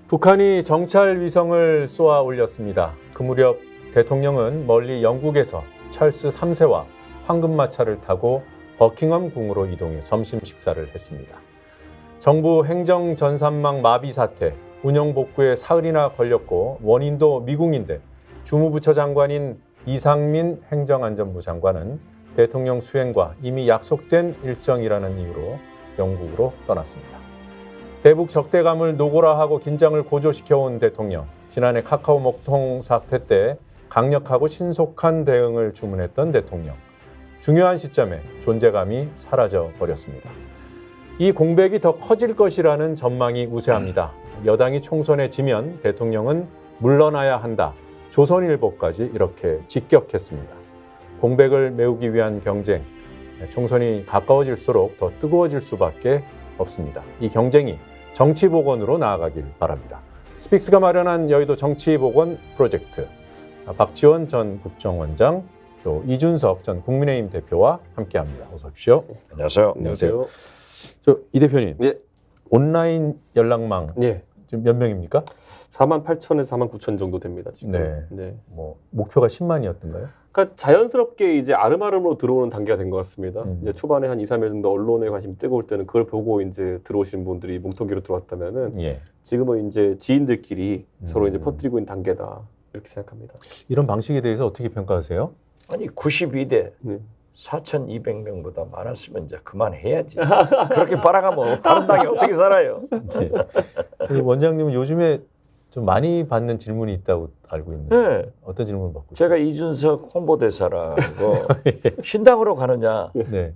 북한이 정찰 위성을 쏘아 올렸습니다. 그 무렵 대통령은 멀리 영국에서 찰스 3세와 황금마차를 타고 버킹엄 궁으로 이동해 점심 식사를 했습니다. 정부 행정 전산망 마비 사태, 운영 복구에 사흘이나 걸렸고 원인도 미궁인데 주무부처 장관인 이상민 행정안전부 장관은 대통령 수행과 이미 약속된 일정이라는 이유로 영국으로 떠났습니다. 대북 적대감을 노골화하고 긴장을 고조시켜온 대통령, 지난해 카카오 먹통 사태 때 강력하고 신속한 대응을 주문했던 대통령, 중요한 시점에 존재감이 사라져 버렸습니다. 이 공백이 더 커질 것이라는 전망이 우세합니다. 여당이 총선에 지면 대통령은 물러나야 한다. 조선일보까지 이렇게 직격했습니다. 공백을 메우기 위한 경쟁, 총선이 가까워질수록 더 뜨거워질 수밖에 없습니다. 이 경쟁이 정치복원으로 나아가길 바랍니다. 스픽스가 마련한 여의도 정치복원 프로젝트, 박지원 전 국정원장, 또 이준석 전 국민의힘 대표와 함께합니다. 어서 오십시오. 안녕하세요. 안녕하세요. 이 대표님, 예. 온라인 연락망 예. 지금 몇 명입니까? 48,000에서 49,000 정도 됩니다, 지금. 네. 네. 뭐 목표가 10만이었던가요? 그러니까 자연스럽게 이제 아름아름으로 들어오는 단계가 된 것 같습니다. 음. 이제 초반에 한 2, 3일 정도 언론에 관심이 뜨거울 때는 그걸 보고 이제 들어오신 분들이 뭉텅이로 들어왔다면은 예. 지금은 이제 지인들끼리 서로 이제 퍼뜨리고 있는 단계다. 이렇게 생각합니다. 이런 방식에 대해서 어떻게 평가하세요? 아니 92대 네. 4,200명보다 많았으면 이제 그만해야지. 그렇게 빨아가면 다른 당이 어떻게 살아요? 네. 그 원장님은 요즘에 좀 많이 받는 질문이 있다고 알고 있는데 네. 어떤 질문 받고 있어요? 제가 이준석 홍보대사라고 신당으로 가느냐 네.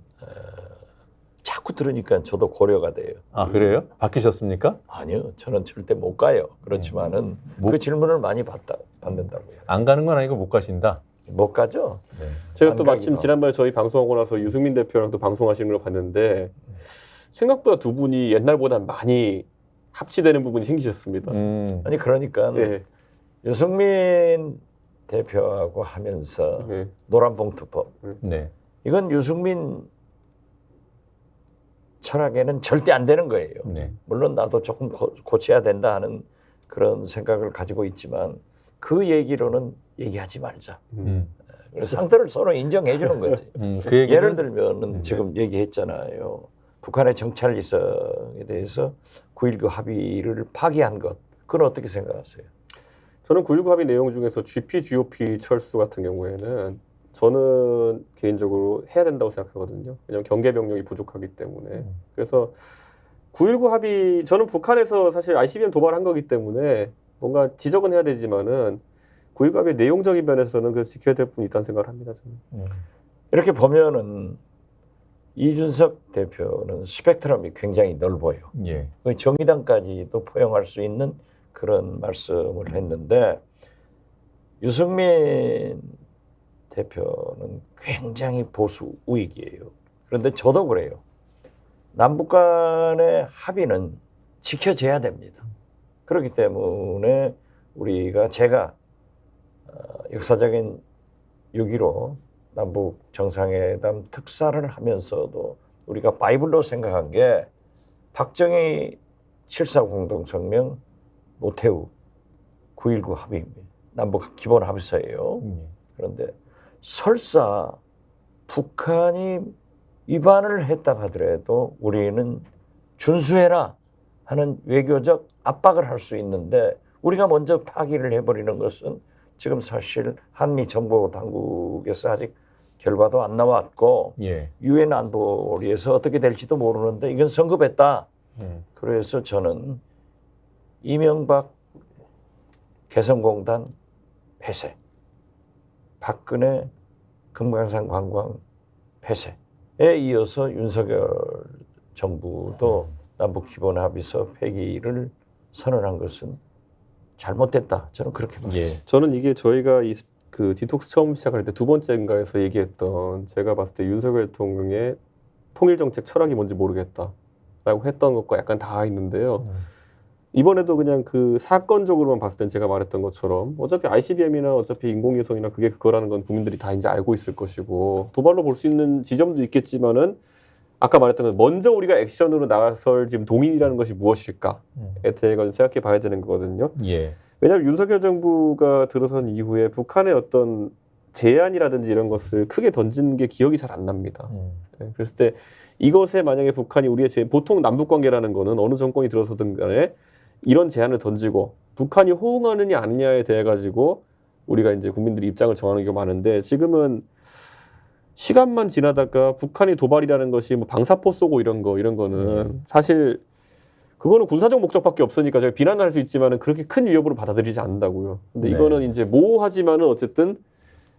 자꾸 들으니까 저도 고려가 돼요. 아 그래요? 바뀌셨습니까? 아니요, 저는 절대 못 가요. 그렇지만은 그 질문을 많이 받는다고요. 안 가는 건 아니고 못 가신다. 못 가죠. 네. 제가 안 또 마침 가기도. 지난번에 저희 방송하고 나서 유승민 대표랑 또 방송하시는 걸 봤는데 생각보다 두 분이 옛날보다 많이 합치되는 부분이 생기셨습니다. 아니 그러니까 네. 유승민 대표하고 하면서 네. 노란봉투법 네. 이건 유승민 철학에는 절대 안 되는 거예요. 네. 물론 나도 조금 고쳐야 된다 하는 그런 생각을 가지고 있지만 그 얘기로는 얘기하지 말자. 그래서 상태를 서로 인정해 주는 거지. 그 얘기는 예를 들면은 지금 얘기했잖아요. 북한의 정찰 위성에 대해서 9.19 합의를 파기한 것. 그건 어떻게 생각하세요? 저는 9.19 합의 내용 중에서 GP, GOP 철수 같은 경우에는 저는 개인적으로 해야 된다고 생각하거든요. 왜냐하면 경계 병력이 부족하기 때문에. 그래서 9.19 합의, 저는 북한에서 사실 ICBM 도발한 거기 때문에 뭔가 지적은 해야 되지만은 9.19 합의 내용적인 면에서는 그 지켜야 될 부분이 있다는 생각을 합니다. 저는. 이렇게 보면은 이준석 대표는 스펙트럼이 굉장히 넓어요. 예. 정의당까지도 포용할 수 있는 그런 말씀을 했는데 유승민 대표는 굉장히 보수 우익이에요. 그런데 저도 그래요. 남북 간의 합의는 지켜져야 됩니다. 그렇기 때문에 제가 역사적인 6.15 남북 정상회담 특사를 하면서도 우리가 바이블로 생각한 게 박정희 7.4 공동성명, 노태우 9.19 합의입니다. 남북 기본 합의서예요. 그런데 설사 북한이 위반을 했다 하더라도 우리는 준수해라 하는 외교적 압박을 할 수 있는데 우리가 먼저 파기를 해버리는 것은 지금 사실 한미 정보 당국에서 아직 결과도 안 나왔고 예. 유엔 안보리에서 어떻게 될지도 모르는데 이건 성급했다. 그래서 저는 이명박 개성공단 폐쇄, 박근혜 금강산 관광 폐쇄에 이어서 윤석열 정부도 남북 기본 합의서 폐기를 선언한 것은 잘못됐다. 저는 그렇게 봅니다. 예. 저는 이게 저희가 그 디톡스 처음 시작할 때 두 번째인가에서 얘기했던 제가 봤을 때 윤석열 대통령의 통일정책 철학이 뭔지 모르겠다라고 했던 것과 약간 다 있는데요. 이번에도 그냥 그 사건적으로만 봤을 땐 제가 말했던 것처럼 어차피 ICBM이나 어차피 인공위성이나 그게 그거라는 건 국민들이 다 이제 알고 있을 것이고 도발로 볼 수 있는 지점도 있겠지만은 아까 말했던 건 먼저 우리가 액션으로 나설 지금 동인이라는 것이 무엇일까에 대해 생각해 봐야 되는 거거든요. 예. 왜냐하면 윤석열 정부가 들어선 이후에 북한의 어떤 제안이라든지 이런 것을 크게 던진 게 기억이 잘 안 납니다. 네, 그랬을 때 이것에 만약에 북한이 우리의 보통 남북 관계라는 거는 어느 정권이 들어서든 간에 이런 제안을 던지고 북한이 호응하느냐 아니냐에 대해 가지고 우리가 이제 국민들이 입장을 정하는 경우가 많은데 지금은 시간만 지나다가 북한이 도발이라는 것이 뭐 방사포 쏘고 이런 거는 사실 그거는 군사적 목적밖에 없으니까 제가 비난을 할 수 있지만은 그렇게 큰 위협으로 받아들이지 않는다고요. 근데 이거는 이제 모호하지만은 어쨌든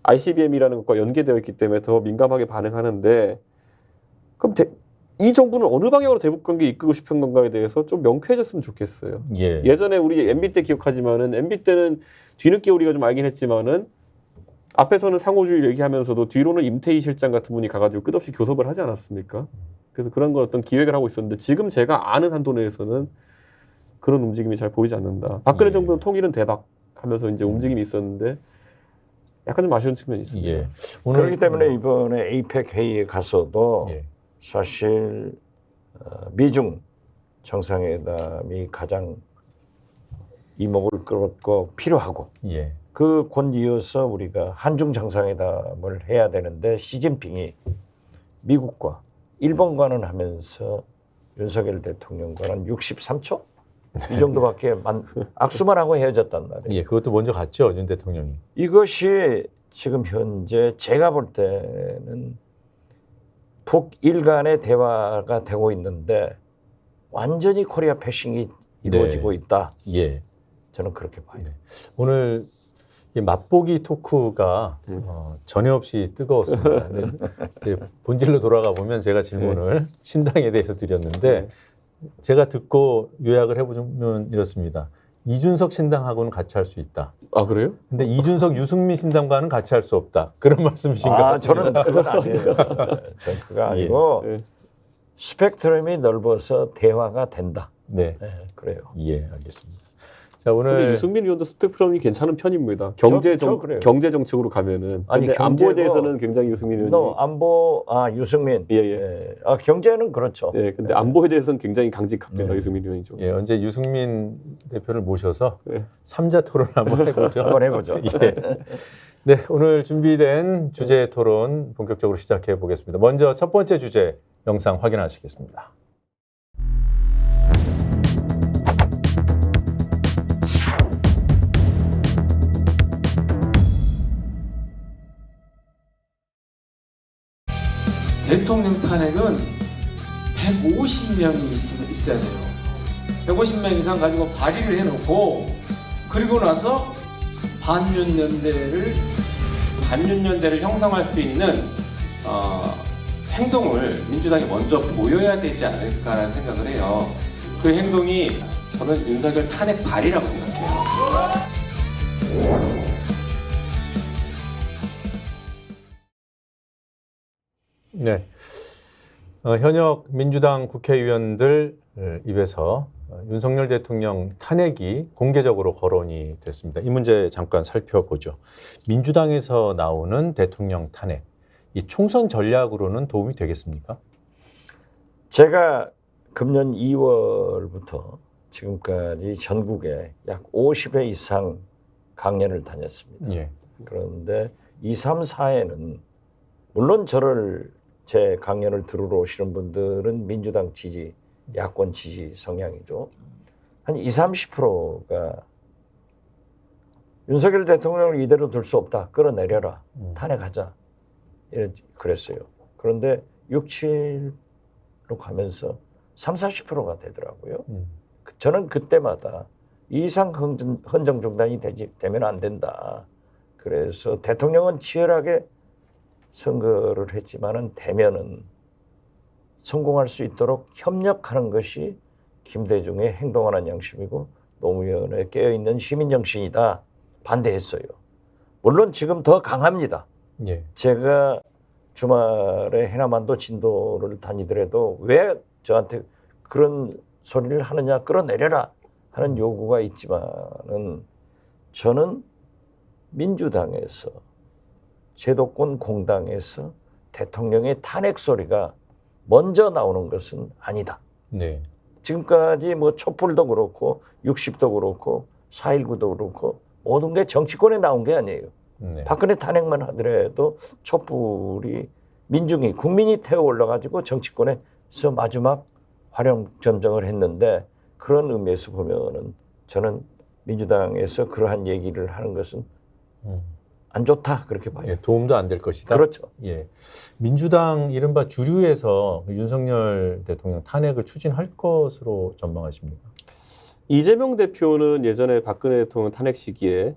ICBM이라는 것과 연계되어 있기 때문에 더 민감하게 반응하는데 그럼 이 정부는 어느 방향으로 대북 관계 이끌고 싶은 건가에 대해서 좀 명쾌해졌으면 좋겠어요. 예. 예전에 우리 MB 때 기억하지만은 MB 때는 뒤늦게 우리가 좀 알긴 했지만은 앞에서는 상호주의 얘기하면서도 뒤로는 임태희 실장 같은 분이 가가지고 끝없이 교섭을 하지 않았습니까? 그래서 그런 걸 어떤 기획을 하고 있었는데 지금 제가 아는 한도 내에서는 그런 움직임이 잘 보이지 않는다. 박근혜 정부는 통일은 대박 하면서 이제 움직임이 있었는데 약간 좀 아쉬운 측면이 있습니다. 예. 그렇기 때문에 이번에 에이펙 회의에 가서도 예. 사실 미중 정상회담이 가장 이목을 끌었고 필요하고 예. 그 곧 이어서 우리가 한중 정상회담을 해야 되는데 시진핑이 미국과 일본과는 하면서 윤석열 대통령과는 63초 이 정도밖에 악수만 하고 헤어졌단 말이에요. 예, 그것도 먼저 갔죠, 윤 대통령이. 이것이 지금 현재 제가 볼 때는 북일 간의 대화가 되고 있는데 완전히 코리아 패싱이 이루어지고 있다. 예. 저는 그렇게 봐요. 네. 오늘 이 맛보기 토크가 전혀 없이 뜨거웠습니다. 네. 이제 본질로 돌아가 보면 제가 질문을 신당에 대해서 드렸는데 제가 듣고 요약을 해보면 이렇습니다. 이준석 신당하고는 같이 할 수 있다. 아 그래요? 근데 이준석, 유승민 신당과는 같이 할 수 없다. 그런 말씀이신 것 같습니다. 저는 그건 아니에요. 저는 그거 아니고 스펙트럼이 넓어서 대화가 된다. 네. 그래요. 예, 알겠습니다. 자, 오늘 근데 유승민 의원도 스펙트럼이 괜찮은 편입니다. 경제 정책으로 가면은. 아니, 근데 안보에 대해서는 굉장히 유승민 의원이. 안보 유승민. 예. 경제는 그렇죠. 예, 근데 안보에 대해서는 굉장히 강직합니다. 유승민 의원이 좀. 예, 언제 유승민 대표를 모셔서 3자 토론 한번 해보죠. 한번 해보죠. 예. 네, 오늘 준비된 주제 토론 본격적으로 시작해 보겠습니다. 먼저 첫 번째 주제 영상 확인하시겠습니다. 대통령 탄핵은 150명이 있어야 돼요. 150명 이상 가지고 발의를 해놓고 그리고 나서 반윤연대를 형성할 수 있는 행동을 민주당이 먼저 보여야 되지 않을까라는 생각을 해요. 그 행동이 저는 윤석열 탄핵 발의라고 생각해요. 네, 현역 민주당 국회의원들 입에서 윤석열 대통령 탄핵이 공개적으로 거론이 됐습니다. 이 문제 잠깐 살펴보죠. 민주당에서 나오는 대통령 탄핵, 이 총선 전략으로는 도움이 되겠습니까? 제가 금년 2월부터 지금까지 전국에 약 50회 이상 강연을 다녔습니다. 예. 그런데 2, 3, 4회는 물론 제 강연을 들으러 오시는 분들은 민주당 지지, 야권 지지 성향이죠. 한 20, 30%가 윤석열 대통령을 이대로 둘 수 없다. 끌어내려라. 탄핵하자. 그랬어요. 그런데 6, 7로 가면서 3, 40%가 되더라고요. 저는 그때마다 이상 헌정 중단이 되면 안 된다. 그래서 대통령은 치열하게 선거를 했지만은 되면은 성공할 수 있도록 협력하는 것이 김대중의 행동하는 양심이고 노무현의 깨어있는 시민정신이다. 반대했어요. 물론 지금 더 강합니다. 예. 제가 주말에 해남안도 진도를 다니더라도 왜 저한테 그런 소리를 하느냐, 끌어내려라 하는 요구가 있지만은 저는 민주당에서 제도권 공당에서 대통령의 탄핵 소리가 먼저 나오는 것은 아니다. 네. 지금까지 뭐 촛불도 그렇고 60도 그렇고 4.19도 그렇고 모든 게 정치권에 나온 게 아니에요. 네. 박근혜 탄핵만 하더라도 촛불이 민중이 국민이 태워 올라가지고 정치권에서 마지막 화룡점정을 했는데 그런 의미에서 보면은 저는 민주당에서 그러한 얘기를 하는 것은 안 좋다 그렇게 봐요. 예, 도움도 안 될 것이다. 그렇죠. 예. 민주당 이른바 주류에서 윤석열 대통령 탄핵을 추진할 것으로 전망하십니까? 이재명 대표는 예전에 박근혜 대통령 탄핵 시기에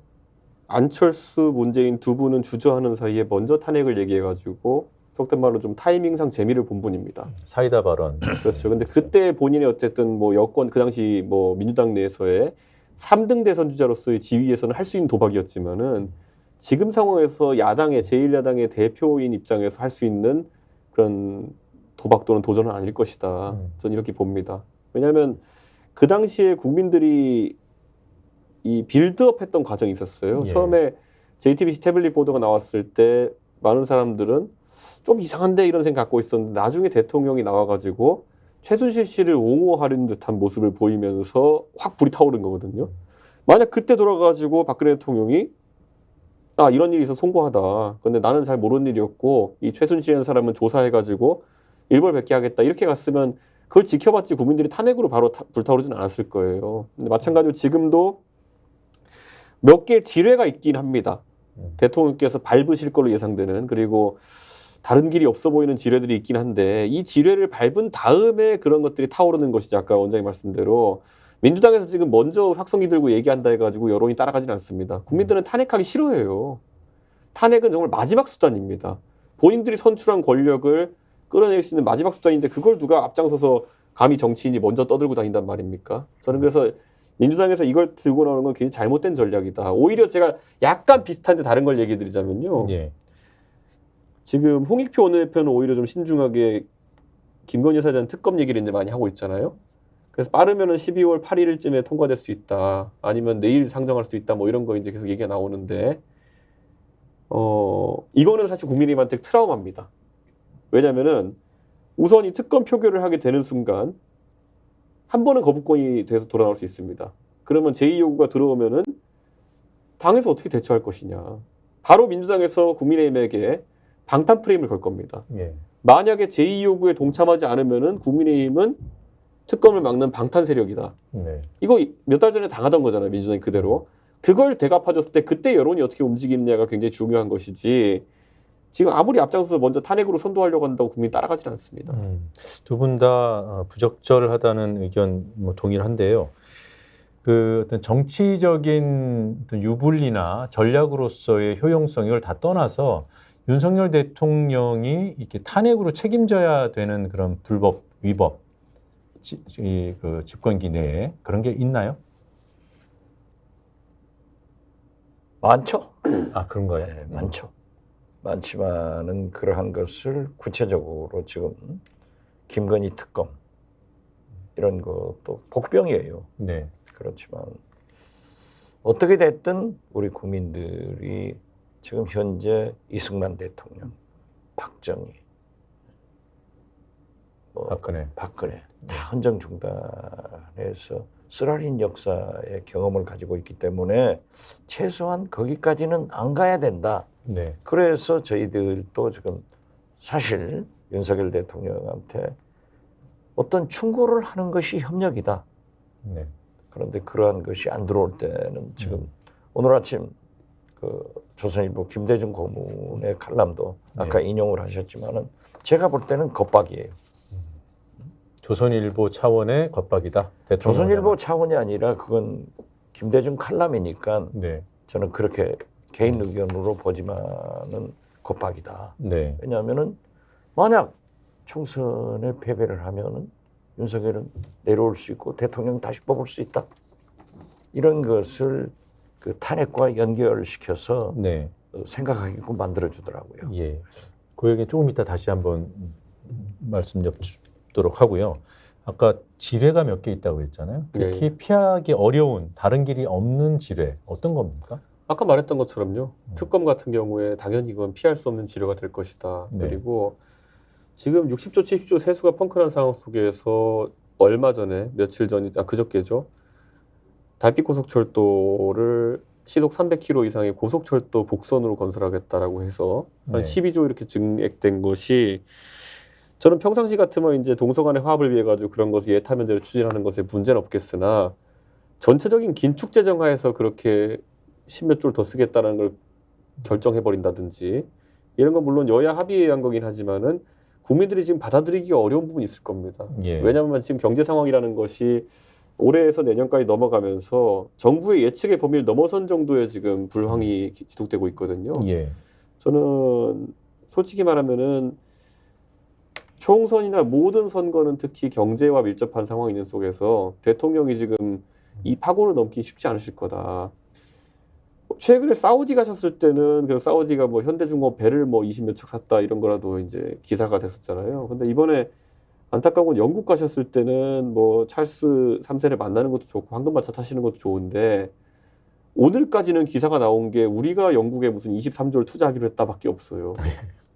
안철수, 문재인 두 분은 주저하는 사이에 먼저 탄핵을 얘기해가지고 속된 말로 좀 타이밍상 재미를 본 분입니다. 사이다 발언. 그렇죠. 근데 그때 본인이 어쨌든 뭐 여권 그 당시 뭐 민주당 내에서의 3등 대선 주자로서의 지위에서는 할 수 있는 도박이었지만은 지금 상황에서 야당의 제1야당의 대표인 입장에서 할 수 있는 그런 도박 또는 도전은 아닐 것이다. 저는 이렇게 봅니다. 왜냐하면 그 당시에 국민들이 이 빌드업했던 과정이 있었어요. 예. 처음에 JTBC 태블릿 보도가 나왔을 때 많은 사람들은 좀 이상한데 이런 생각 갖고 있었는데 나중에 대통령이 나와가지고 최순실 씨를 옹호하는 듯한 모습을 보이면서 확 불이 타오른 거거든요. 만약 그때 돌아가가지고 박근혜 대통령이 아 이런 일이 있어서 송구하다. 근데 나는 잘 모르는 일이었고 이 최순실이라는 사람은 조사해가지고 일벌백계 하겠다 이렇게 갔으면 그걸 지켜봤지 국민들이 탄핵으로 바로 불타오르진 않았을 거예요. 근데 마찬가지로 지금도 몇 개의 지뢰가 있긴 합니다. 대통령께서 밟으실 걸로 예상되는 그리고 다른 길이 없어 보이는 지뢰들이 있긴 한데 이 지뢰를 밟은 다음에 그런 것들이 타오르는 것이지 아까 원장님 말씀대로 민주당에서 지금 먼저 확성기 들고 얘기한다 해가지고 여론이 따라가지는 않습니다. 국민들은 탄핵하기 싫어해요. 탄핵은 정말 마지막 수단입니다. 본인들이 선출한 권력을 끌어낼 수 있는 마지막 수단인데 그걸 누가 앞장서서 감히 정치인이 먼저 떠들고 다닌단 말입니까? 저는 그래서 민주당에서 이걸 들고 나오는 건 굉장히 잘못된 전략이다. 오히려 제가 약간 비슷한데 다른 걸 얘기 드리자면요. 예. 지금 홍익표 원내대표는 오히려 좀 신중하게 김건희 여사에 대한 특검 얘기를 이제 많이 하고 있잖아요. 그래서 빠르면은 12월 8일쯤에 통과될 수 있다. 아니면 내일 상정할 수 있다. 뭐 이런 거 이제 계속 얘기가 나오는데, 이거는 사실 국민의힘한테 트라우마입니다. 왜냐면은 우선 이 특검 표결을 하게 되는 순간 한 번은 거부권이 돼서 돌아나올 수 있습니다. 그러면 제2요구가 들어오면은 당에서 어떻게 대처할 것이냐. 바로 민주당에서 국민의힘에게 방탄 프레임을 걸 겁니다. 예. 만약에 제2요구에 동참하지 않으면은 국민의힘은 특검을 막는 방탄 세력이다. 네. 이거 몇 달 전에 당하던 거잖아요. 민주당이 그대로. 그걸 대갚아줬을 때 그때 여론이 어떻게 움직이느냐가 굉장히 중요한 것이지 지금 아무리 앞장서서 먼저 탄핵으로 선도하려고 한다고 국민이 따라가지는 않습니다. 두 분 다 부적절하다는 의견 뭐 동일한데요. 그 어떤 정치적인 어떤 유불리나 전략으로서의 효용성 이걸 다 떠나서 윤석열 대통령이 이렇게 탄핵으로 책임져야 되는 그런 불법 위법 그 집권기 내에 그런 게 있나요? 많죠. 아 그런가요? 네, 많죠. 많지만은 그러한 것을 구체적으로 지금 김건희 특검 이런 것도 복병이에요. 네. 그렇지만 어떻게 됐든 우리 국민들이 지금 현재 이승만 대통령, 박정희, 박근혜. 다 헌정 중단해서 쓰라린 역사의 경험을 가지고 있기 때문에 최소한 거기까지는 안 가야 된다. 네. 그래서 저희들도 지금 사실 윤석열 대통령한테 어떤 충고를 하는 것이 협력이다. 네. 그런데 그러한 것이 안 들어올 때는 지금 오늘 아침 그 조선일보 김대중 고문의 칼럼도 아까 인용을 하셨지만은 제가 볼 때는 겁박이에요. 조선일보 차원의 겁박이다. 조선일보 차원이 아니라 그건 김대중 칼럼이니까 네. 저는 그렇게 개인 의견으로 보지만은 겁박이다. 네. 왜냐하면은 만약 총선에 패배를 하면은 윤석열은 내려올 수 있고 대통령 다시 뽑을 수 있다. 이런 것을 그 탄핵과 연결시켜서 네. 생각하게끔 만들어주더라고요. 예. 그 얘기 조금 이따 다시 한번 말씀 여쭙도록 하고요. 아까 지뢰가 몇 개 있다고 했잖아요. 특히 네. 피하기 어려운 다른 길이 없는 지뢰 어떤 겁니까? 아까 말했던 것처럼요. 특검 같은 경우에 당연히 이건 피할 수 없는 지뢰가 될 것이다. 네. 그리고 지금 60조, 70조 세수가 펑크난 상황 속에서 얼마 전에 며칠 전이 그저께죠. 달빛 고속철도를 시속 300km 이상의 고속철도 복선으로 건설하겠다라고 해서 한 네. 12조 이렇게 증액된 것이 저는 평상시 같으면 이제 동서간의 화합을 위해 가지고 그런 것을 예타면제로 추진하는 것에 문제는 없겠으나 전체적인 긴축 재정하에서 그렇게 십몇 조를 더 쓰겠다는 걸 결정해 버린다든지 이런 건 물론 여야 합의에 의한 거긴 하지만은 국민들이 지금 받아들이기가 어려운 부분이 있을 겁니다. 예. 왜냐하면 지금 경제 상황이라는 것이 올해에서 내년까지 넘어가면서 정부의 예측의 범위를 넘어선 정도의 지금 불황이 지속되고 있거든요. 예. 저는 솔직히 말하면은 총선이나 모든 선거는 특히 경제와 밀접한 상황이 있는 속에서 대통령이 지금 이 파고를 넘기 쉽지 않으실 거다. 최근에 사우디 가셨을 때는 그 사우디가 뭐 현대중공업 배를 뭐 20몇 척 샀다 이런 거라도 이제 기사가 됐었잖아요. 근데 이번에 안타까운 건 영국 가셨을 때는 뭐 찰스 3세를 만나는 것도 좋고 황금마차 타시는 것도 좋은데 오늘까지는 기사가 나온 게 우리가 영국에 무슨 23조를 투자하기로 했다밖에 없어요.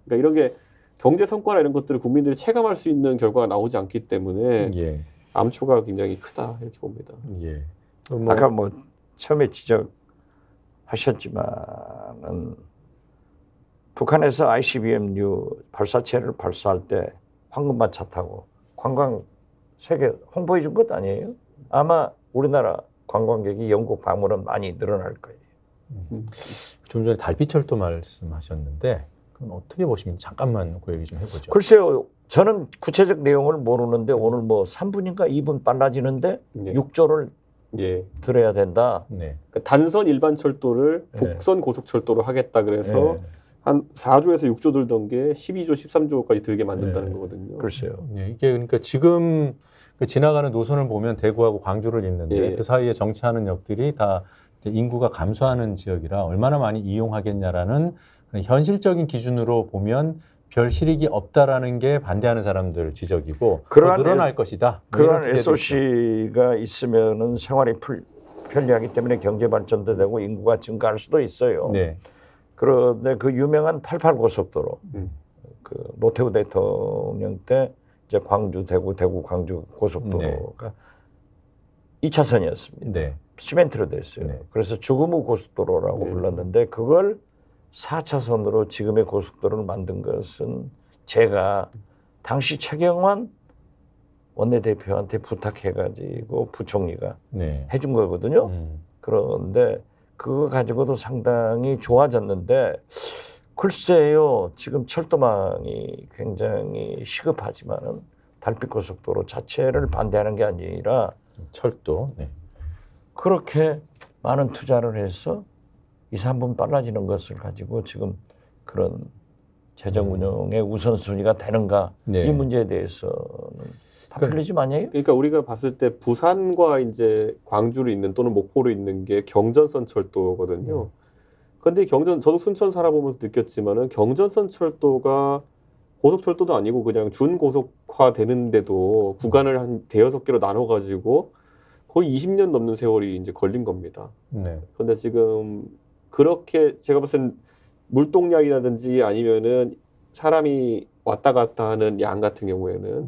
그러니까 이런 게 경제 성과나 이런 것들을 국민들이 체감할 수 있는 결과가 나오지 않기 때문에 예. 암초가 굉장히 크다 이렇게 봅니다. 예. 아까 뭐 처음에 지적하셨지만은 북한에서 ICBM-류 발사체를 발사할 때 황금마차 타고 관광 세계 홍보해 준 것 아니에요? 아마 우리나라 관광객이 영국 방문은 많이 늘어날 거예요. 좀 전에 달빛철도 말씀하셨는데 그건 어떻게 보시면 잠깐만 그 얘기 좀 해보죠. 글쎄요. 저는 구체적 내용을 모르는데 오늘 뭐 3분인가 2분 빨라지는데 네. 6조를 예. 들어야 된다. 네. 그러니까 단선 일반 철도를 네. 복선 고속철도로 하겠다 그래서 네. 한 4조에서 6조 들던 게 12조, 13조까지 들게 만든다는 네. 거거든요. 글쎄요. 예, 이게 그러니까 지금 그 지나가는 노선을 보면 대구하고 광주를 잇는데 예. 그 사이에 정체하는 역들이 다 이제 인구가 감소하는 지역이라 얼마나 많이 이용하겠냐라는 현실적인 기준으로 보면 별 실익이 없다라는 게 반대하는 사람들 지적이고 더 그러한 늘어날 것이다. 뭐 그런 이런 기대도 있죠. SOC가 있으면은 생활이 편리하기 때문에 경제 발전도 되고 인구가 증가할 수도 있어요. 네. 그런데 그 유명한 88 고속도로, 음. 그 노태우 대통령 때 이제 광주, 대구, 광주 고속도로가 2차선이었습니다. 네. 시멘트로 됐어요. 네. 그래서 죽음의 고속도로라고 불렀는데 그걸 4차선으로 지금의 고속도로를 만든 것은 제가 당시 최경환 원내대표한테 부탁해가지고 부총리가 네. 해준 거거든요. 그런데 그거 가지고도 상당히 좋아졌는데 글쎄요. 지금 철도망이 굉장히 시급하지만은 달빛고속도로 자체를 반대하는 게 아니라 철도. 네. 그렇게 많은 투자를 해서 2, 3분 빨라지는 것을 가지고 지금 그런 재정 운영의 우선순위가 되는가 네. 이 문제에 대해서는 파퓰리즘 아니에요? 그러니까 우리가 봤을 때 부산과 이제 광주를 잇는 또는 목포를 잇는 게 경전선 철도거든요. 근데 저도 순천 살아보면서 느꼈지만은 경전선 철도가 고속철도도 아니고 그냥 준고속화 되는데도 구간을 한 대여섯 개로 나눠가지고 거의 20년 넘는 세월이 이제 걸린 겁니다. 네. 근데 지금 그렇게 제가 봤을 땐 물동량이라든지 아니면은 사람이 왔다 갔다 하는 양 같은 경우에는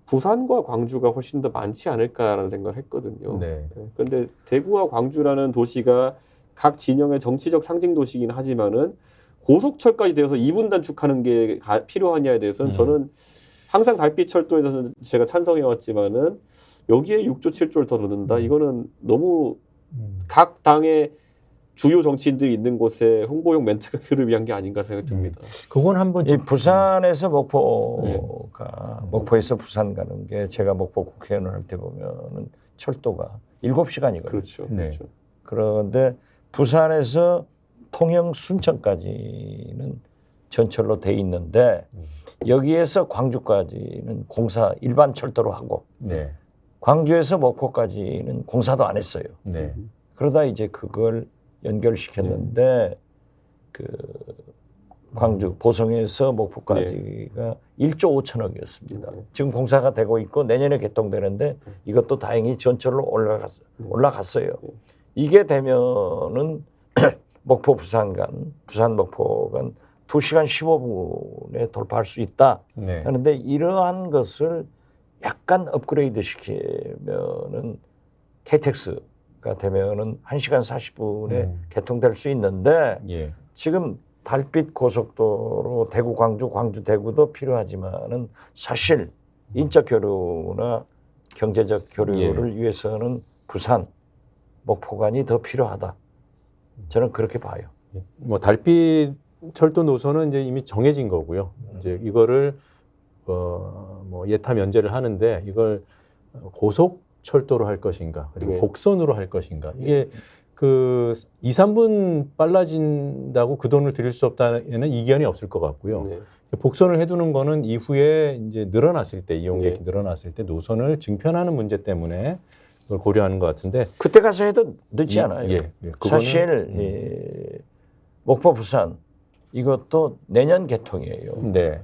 부산과 광주가 훨씬 더 많지 않을까라는 생각을 했거든요. 네. 그런데 대구와 광주라는 도시가 각 진영의 정치적 상징 도시이긴 하지만은 고속철까지 되어서 2분 단축하는 게 필요하냐에 대해서는 저는 항상 달빛철도에 대해서는 제가 찬성해 왔지만은 여기에 6조 7조를 더 넣는다. 이거는 너무 각 당의 주요 정치인들이 있는 곳에 홍보용 멘트를 위한 게 아닌가 생각이 듭니다. 그건 한번 이 부산에서 목포가 목포에서 부산 가는 게 제가 목포 국회의원을 할 때 보면은 철도가 7시간이거든요. 그렇죠. 네. 그렇죠. 그런데 부산에서 통영 순천까지는 전철로 돼 있는데 여기에서 광주까지는 공사 일반 철도로 하고 네. 광주에서 목포까지는 공사도 안 했어요. 네. 그러다 이제 그걸 연결시켰는데 그 광주 보성에서 목포까지가 1조 5천억이었습니다. 지금 공사가 되고 있고 내년에 개통되는데 이것도 다행히 전철로 올라갔어요. 이게 되면은 목포 부산 간 부산 목포 간 2시간 15분에 돌파할 수 있다. 네. 그런데 이러한 것을 약간 업그레이드 시키면은 KTX가 되면은 1시간 40분에 개통될 수 있는데 예. 지금 달빛 고속도로 대구 광주 광주 대구도 필요하지만은 사실 인적 교류나 경제적 교류를 위해서는 부산 목포간이 더 필요하다. 저는 그렇게 봐요. 뭐 달빛 철도 노선은 이제 이미 정해진 거고요. 이제 이거를 뭐 예타 면제를 하는데 이걸 고속 철도로 할 것인가 그리고 네. 복선으로 할 것인가 이게 그 2, 3분 빨라진다고 그 돈을 들일 수 없다는 이견이 없을 것 같고요. 네. 복선을 해두는 거는 이후에 이제 늘어났을 때 이용객이 네. 늘어났을 때 노선을 증편하는 문제 때문에 그걸 고려하는 것 같은데 그때 가서 해도 늦지 않아요. 예, 그거는, 사실 목포 부산 이것도 내년 개통이에요. 네.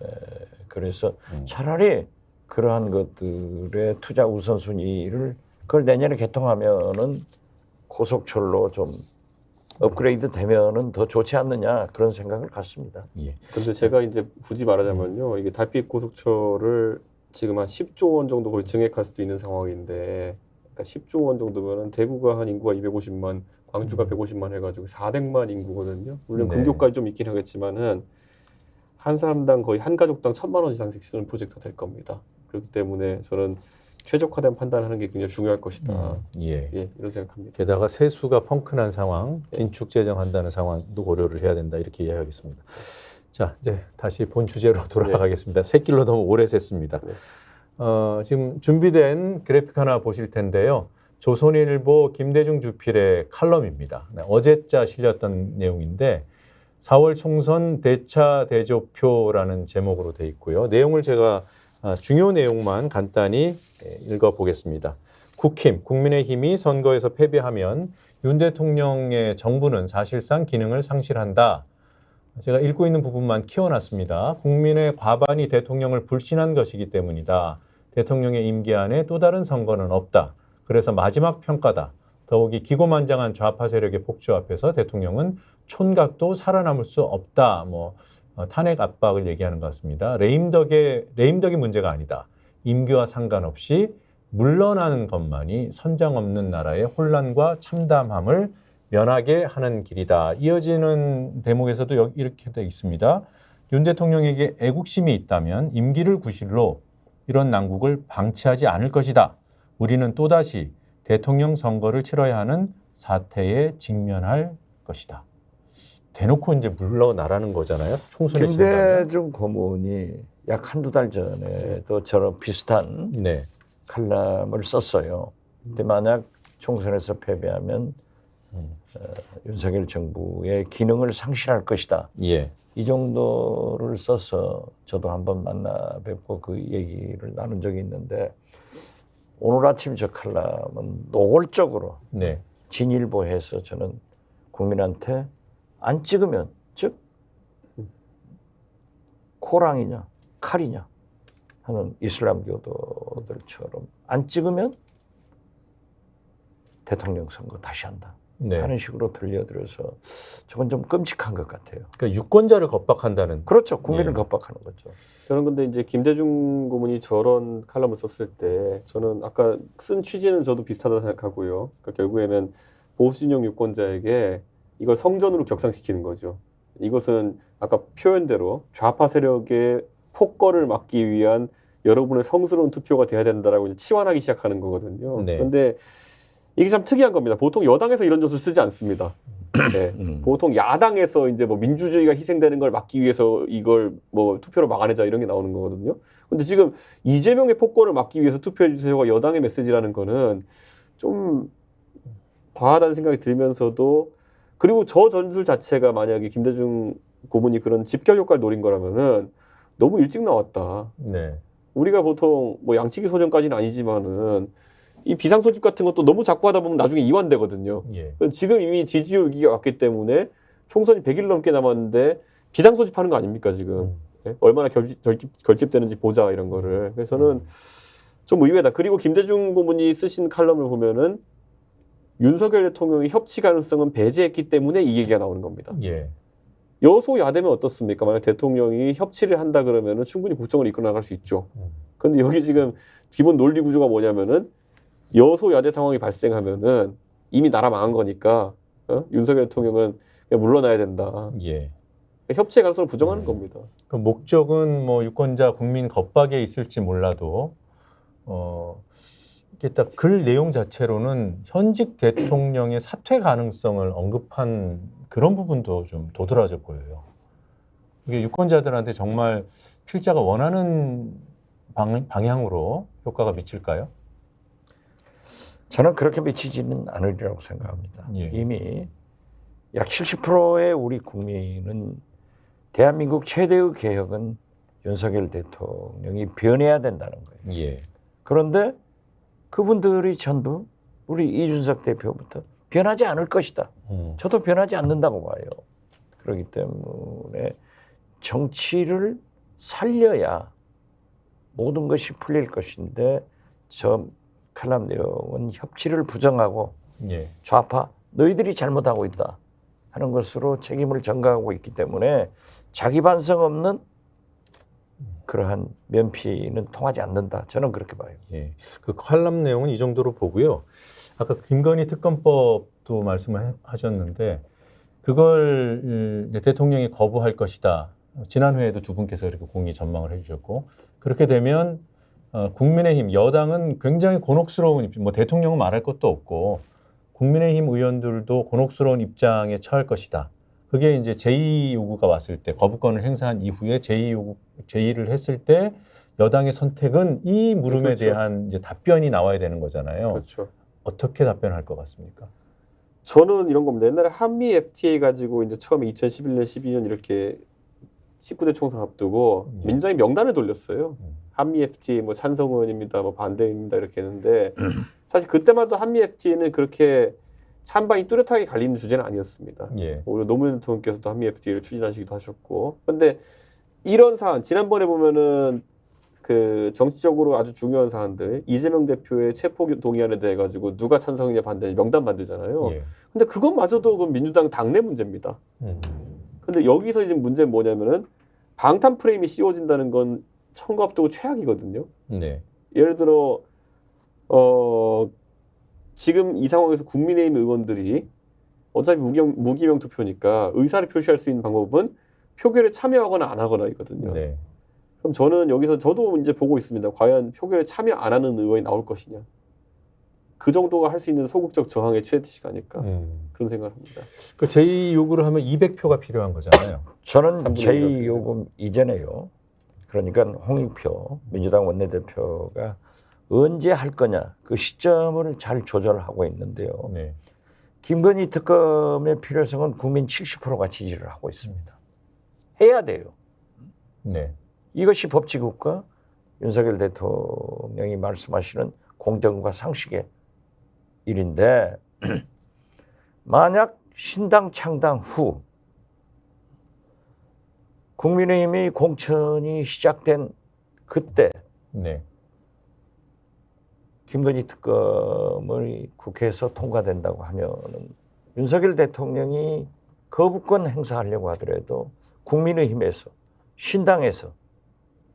그래서 차라리 그러한 것들의 투자 우선순위를 그걸 내년에 개통하면은 고속철로 좀 업그레이드 되면은 더 좋지 않느냐 그런 생각을 갖습니다. 예. 근데 제가 이제 굳이 말하자면요. 이게 달빛 고속철을 지금 한 10조 원 정도 거의 증액할 수도 있는 상황인데 그러니까 10조 원 정도면은 대구가 한 인구가 250만, 광주가 150만 해가지고 400만 인구거든요. 물론 네. 근교까지 좀 있긴 하겠지만은 한 사람당 거의 한 가족당 1,000만 원 이상씩 쓰는 프로젝트가 될 겁니다. 그렇기 때문에 저는 최적화된 판단하는 게 굉장히 중요할 것이다. 예. 예, 이런 생각합니다. 게다가 세수가 펑크난 상황, 긴축 재정한다는 상황도 고려를 해야 된다 이렇게 이해하겠습니다. 자, 이제 다시 본 주제로 돌아가겠습니다. 새길로 너무 오래 샜습니다. 네. 지금 준비된 그래픽 하나 보실 텐데요. 조선일보 김대중 주필의 칼럼입니다. 네, 어제자 실렸던 내용인데 4월 총선 대차 대조표라는 제목으로 돼 있고요. 내용을 제가 중요 내용만 간단히 읽어보겠습니다. 국힘, 국민의힘이 선거에서 패배하면 윤 대통령의 정부는 사실상 기능을 상실한다. 제가 읽고 있는 부분만 키워놨습니다. 국민의 과반이 대통령을 불신한 것이기 때문이다. 대통령의 임기 안에 또 다른 선거는 없다. 그래서 마지막 평가다. 더욱이 기고만장한 좌파 세력의 폭주 앞에서 대통령은 촌각도 살아남을 수 없다. 탄핵 압박을 얘기하는 것 같습니다. 레임덕이 문제가 아니다. 임기와 상관없이 물러나는 것만이 선장 없는 나라의 혼란과 참담함을 면하게 하는 길이다. 이어지는 대목에서도 이렇게 되어 있습니다. 윤 대통령에게 애국심이 있다면 임기를 구실로 이런 난국을 방치하지 않을 것이다. 우리는 또다시 대통령 선거를 치러야 하는 사태에 직면할 것이다. 대놓고 이제 물러나라는 거잖아요. 총선에 진다면. 김대중 고문이 약 한두 달 전에도 저런 비슷한 네. 칼럼을 썼어요. 근데 만약 총선에서 패배하면 윤석열 정부의 기능을 상실할 것이다. 예. 이 정도를 써서 저도 한번 만나 뵙고 그 얘기를 나눈 적이 있는데 오늘 아침 저 칼럼은 노골적으로 네. 진일보해서 저는 국민한테 안 찍으면 즉 코랑이냐 칼이냐 하는 이슬람교도들처럼 안 찍으면 대통령 선거 다시 한다. 네. 하는 식으로 들려드려서 저건 좀 끔찍한 것 같아요. 그러니까 유권자를 겁박한다는. 그렇죠. 국민을 예. 겁박하는 거죠. 저는 근데 이제 김대중 고문이 저런 칼럼을 썼을 때 저는 아까 쓴 취지는 저도 비슷하다 생각하고요. 그러니까 결국에는 보수진영 유권자에게 이걸 성전으로 격상시키는 거죠. 이것은 아까 표현대로 좌파 세력의 폭거를 막기 위한 여러분의 성스러운 투표가 돼야 된다라고 이제 치환하기 시작하는 거거든요. 네. 그런데 이게 참 특이한 겁니다. 보통 여당에서 이런 젖을 쓰지 않습니다. 네. 보통 야당에서 이제 뭐 민주주의가 희생되는 걸 막기 위해서 이걸 뭐 투표로 막아내자 이런 게 나오는 거거든요. 근데 지금 이재명의 폭거를 막기 위해서 투표해 주세요가 여당의 메시지라는 거는 좀 과하다는 생각이 들면서도 그리고 저 전술 자체가 만약에 김대중 고문이 그런 집결 효과를 노린 거라면은 너무 일찍 나왔다. 네. 우리가 보통 뭐 양치기 소년까지는 아니지만은 이 비상소집 같은 것도 너무 자꾸 하다 보면 나중에 이완되거든요. 예. 지금 이미 지지율 위기가 왔기 때문에 총선이 100일 넘게 남았는데 비상소집하는 거 아닙니까 지금. 네? 얼마나 결집되는지 보자 이런 거를. 그래서 저는 좀 의외다. 그리고 김대중 고문이 쓰신 칼럼을 보면은 윤석열 대통령의 협치 가능성은 배제했기 때문에 이 얘기가 나오는 겁니다. 예. 여소야대면 어떻습니까? 만약 대통령이 협치를 한다 그러면은 충분히 국정을 이끌어 나갈 수 있죠. 그런데 여기 지금 기본 논리 구조가 뭐냐면은 여소야대 상황이 발생하면은 이미 나라 망한 거니까 윤석열 대통령은 그냥 물러나야 된다. 예. 협치의 가능성을 부정하는 겁니다. 그 목적은 뭐 유권자 국민 겁박에 있을지 몰라도 이게 딱 글 내용 자체로는 현직 대통령의 사퇴 가능성을 언급한 그런 부분도 좀 도드라져 보여요. 이게 유권자들한테 정말 필자가 원하는 방향으로 효과가 미칠까요? 저는 그렇게 미치지는 않으리라고 생각합니다. 예. 이미 약 70%의 우리 국민은 대한민국 최대의 개혁은 윤석열 대통령이 변해야 된다는 거예요. 예. 그런데 그분들이 전부 우리 이준석 대표부터 변하지 않을 것이다. 저도 변하지 않는다고 봐요. 그렇기 때문에 정치를 살려야 모든 것이 풀릴 것인데 저 칼럼 내용은 협치를 부정하고 예. 좌파 너희들이 잘못하고 있다 하는 것으로 책임을 전가하고 있기 때문에 자기 반성 없는 그러한 면피는 통하지 않는다. 저는 그렇게 봐요. 예. 그 칼럼 내용은 이 정도로 보고요. 아까 김건희 특검법도 말씀을 하셨는데 그걸 대통령이 거부할 것이다. 지난 회에도 두 분께서 이렇게 공히 전망을 해주셨고 그렇게 되면 국민의힘 여당은 굉장히 곤혹스러운 입장, 뭐 대통령은 말할 것도 없고 국민의힘 의원들도 곤혹스러운 입장에 처할 것이다. 그게 이제 제2 요구가 왔을 때 거부권을 행사한 이후에 제2를 했을 때 여당의 선택은 이 물음에 그렇죠. 대한 이제 답변이 나와야 되는 거잖아요. 그렇죠. 어떻게 답변할 것 같습니까? 저는 이런 겁니다. 옛날에 한미 FTA 가지고 이제 처음에 2011년, 12년 이렇게 19대 총선 앞두고 민주당이 명단을 돌렸어요. 한미 FTA 뭐 찬성 의원입니다, 뭐 반대입니다 이렇게 했는데 사실 그때만 해도 한미 FTA는 그렇게 찬반이 뚜렷하게 갈리는 주제는 아니었습니다. 예. 오히려 노무현 대통령께서도 한미 FTA를 추진하시기도 하셨고, 그런데 이런 사안 지난번에 보면은 그 정치적으로 아주 중요한 사안들 이재명 대표의 체포 동의안에 대해 가지고 누가 찬성이냐 반대냐 명단 만들잖아요. 예. 근데 그것마저도 그 민주당 당내 문제입니다. 근데 여기서 지금 문제는 뭐냐면은 방탄 프레임이 씌워진다는 건 선거 앞두고 최악이거든요. 네. 예를 들어 지금 이 상황에서 국민의힘 의원들이 어차피 무기명 투표니까 의사를 표시할 수 있는 방법은 표결에 참여하거나 안 하거나이거든요. 네. 그럼 저는 여기서 저도 이제 보고 있습니다. 과연 표결에 참여 안 하는 의원이 나올 것이냐. 그 정도가 할 수 있는 소극적 저항의 최대치가 아닐까 그런 생각을 합니다. 그 제2 요구를 하면 200표가 필요한 거잖아요. 저는 3분의 제2요금 이전에요. 그러니까 홍익표 민주당 원내대표가 언제 할 거냐 그 시점을 잘 조절하고 있는데요. 네. 김건희 특검의 필요성은 국민 70%가 지지를 하고 있습니다. 해야 돼요. 네. 이것이 법치국가 윤석열 대통령이 말씀하시는 공정과 상식의 일인데 만약 신당 창당 후 국민의힘이 공천이 시작된 그때 네. 김건희 특검이 국회에서 통과된다고 하면은 윤석열 대통령이 거부권 행사하려고 하더라도 국민의힘에서 신당에서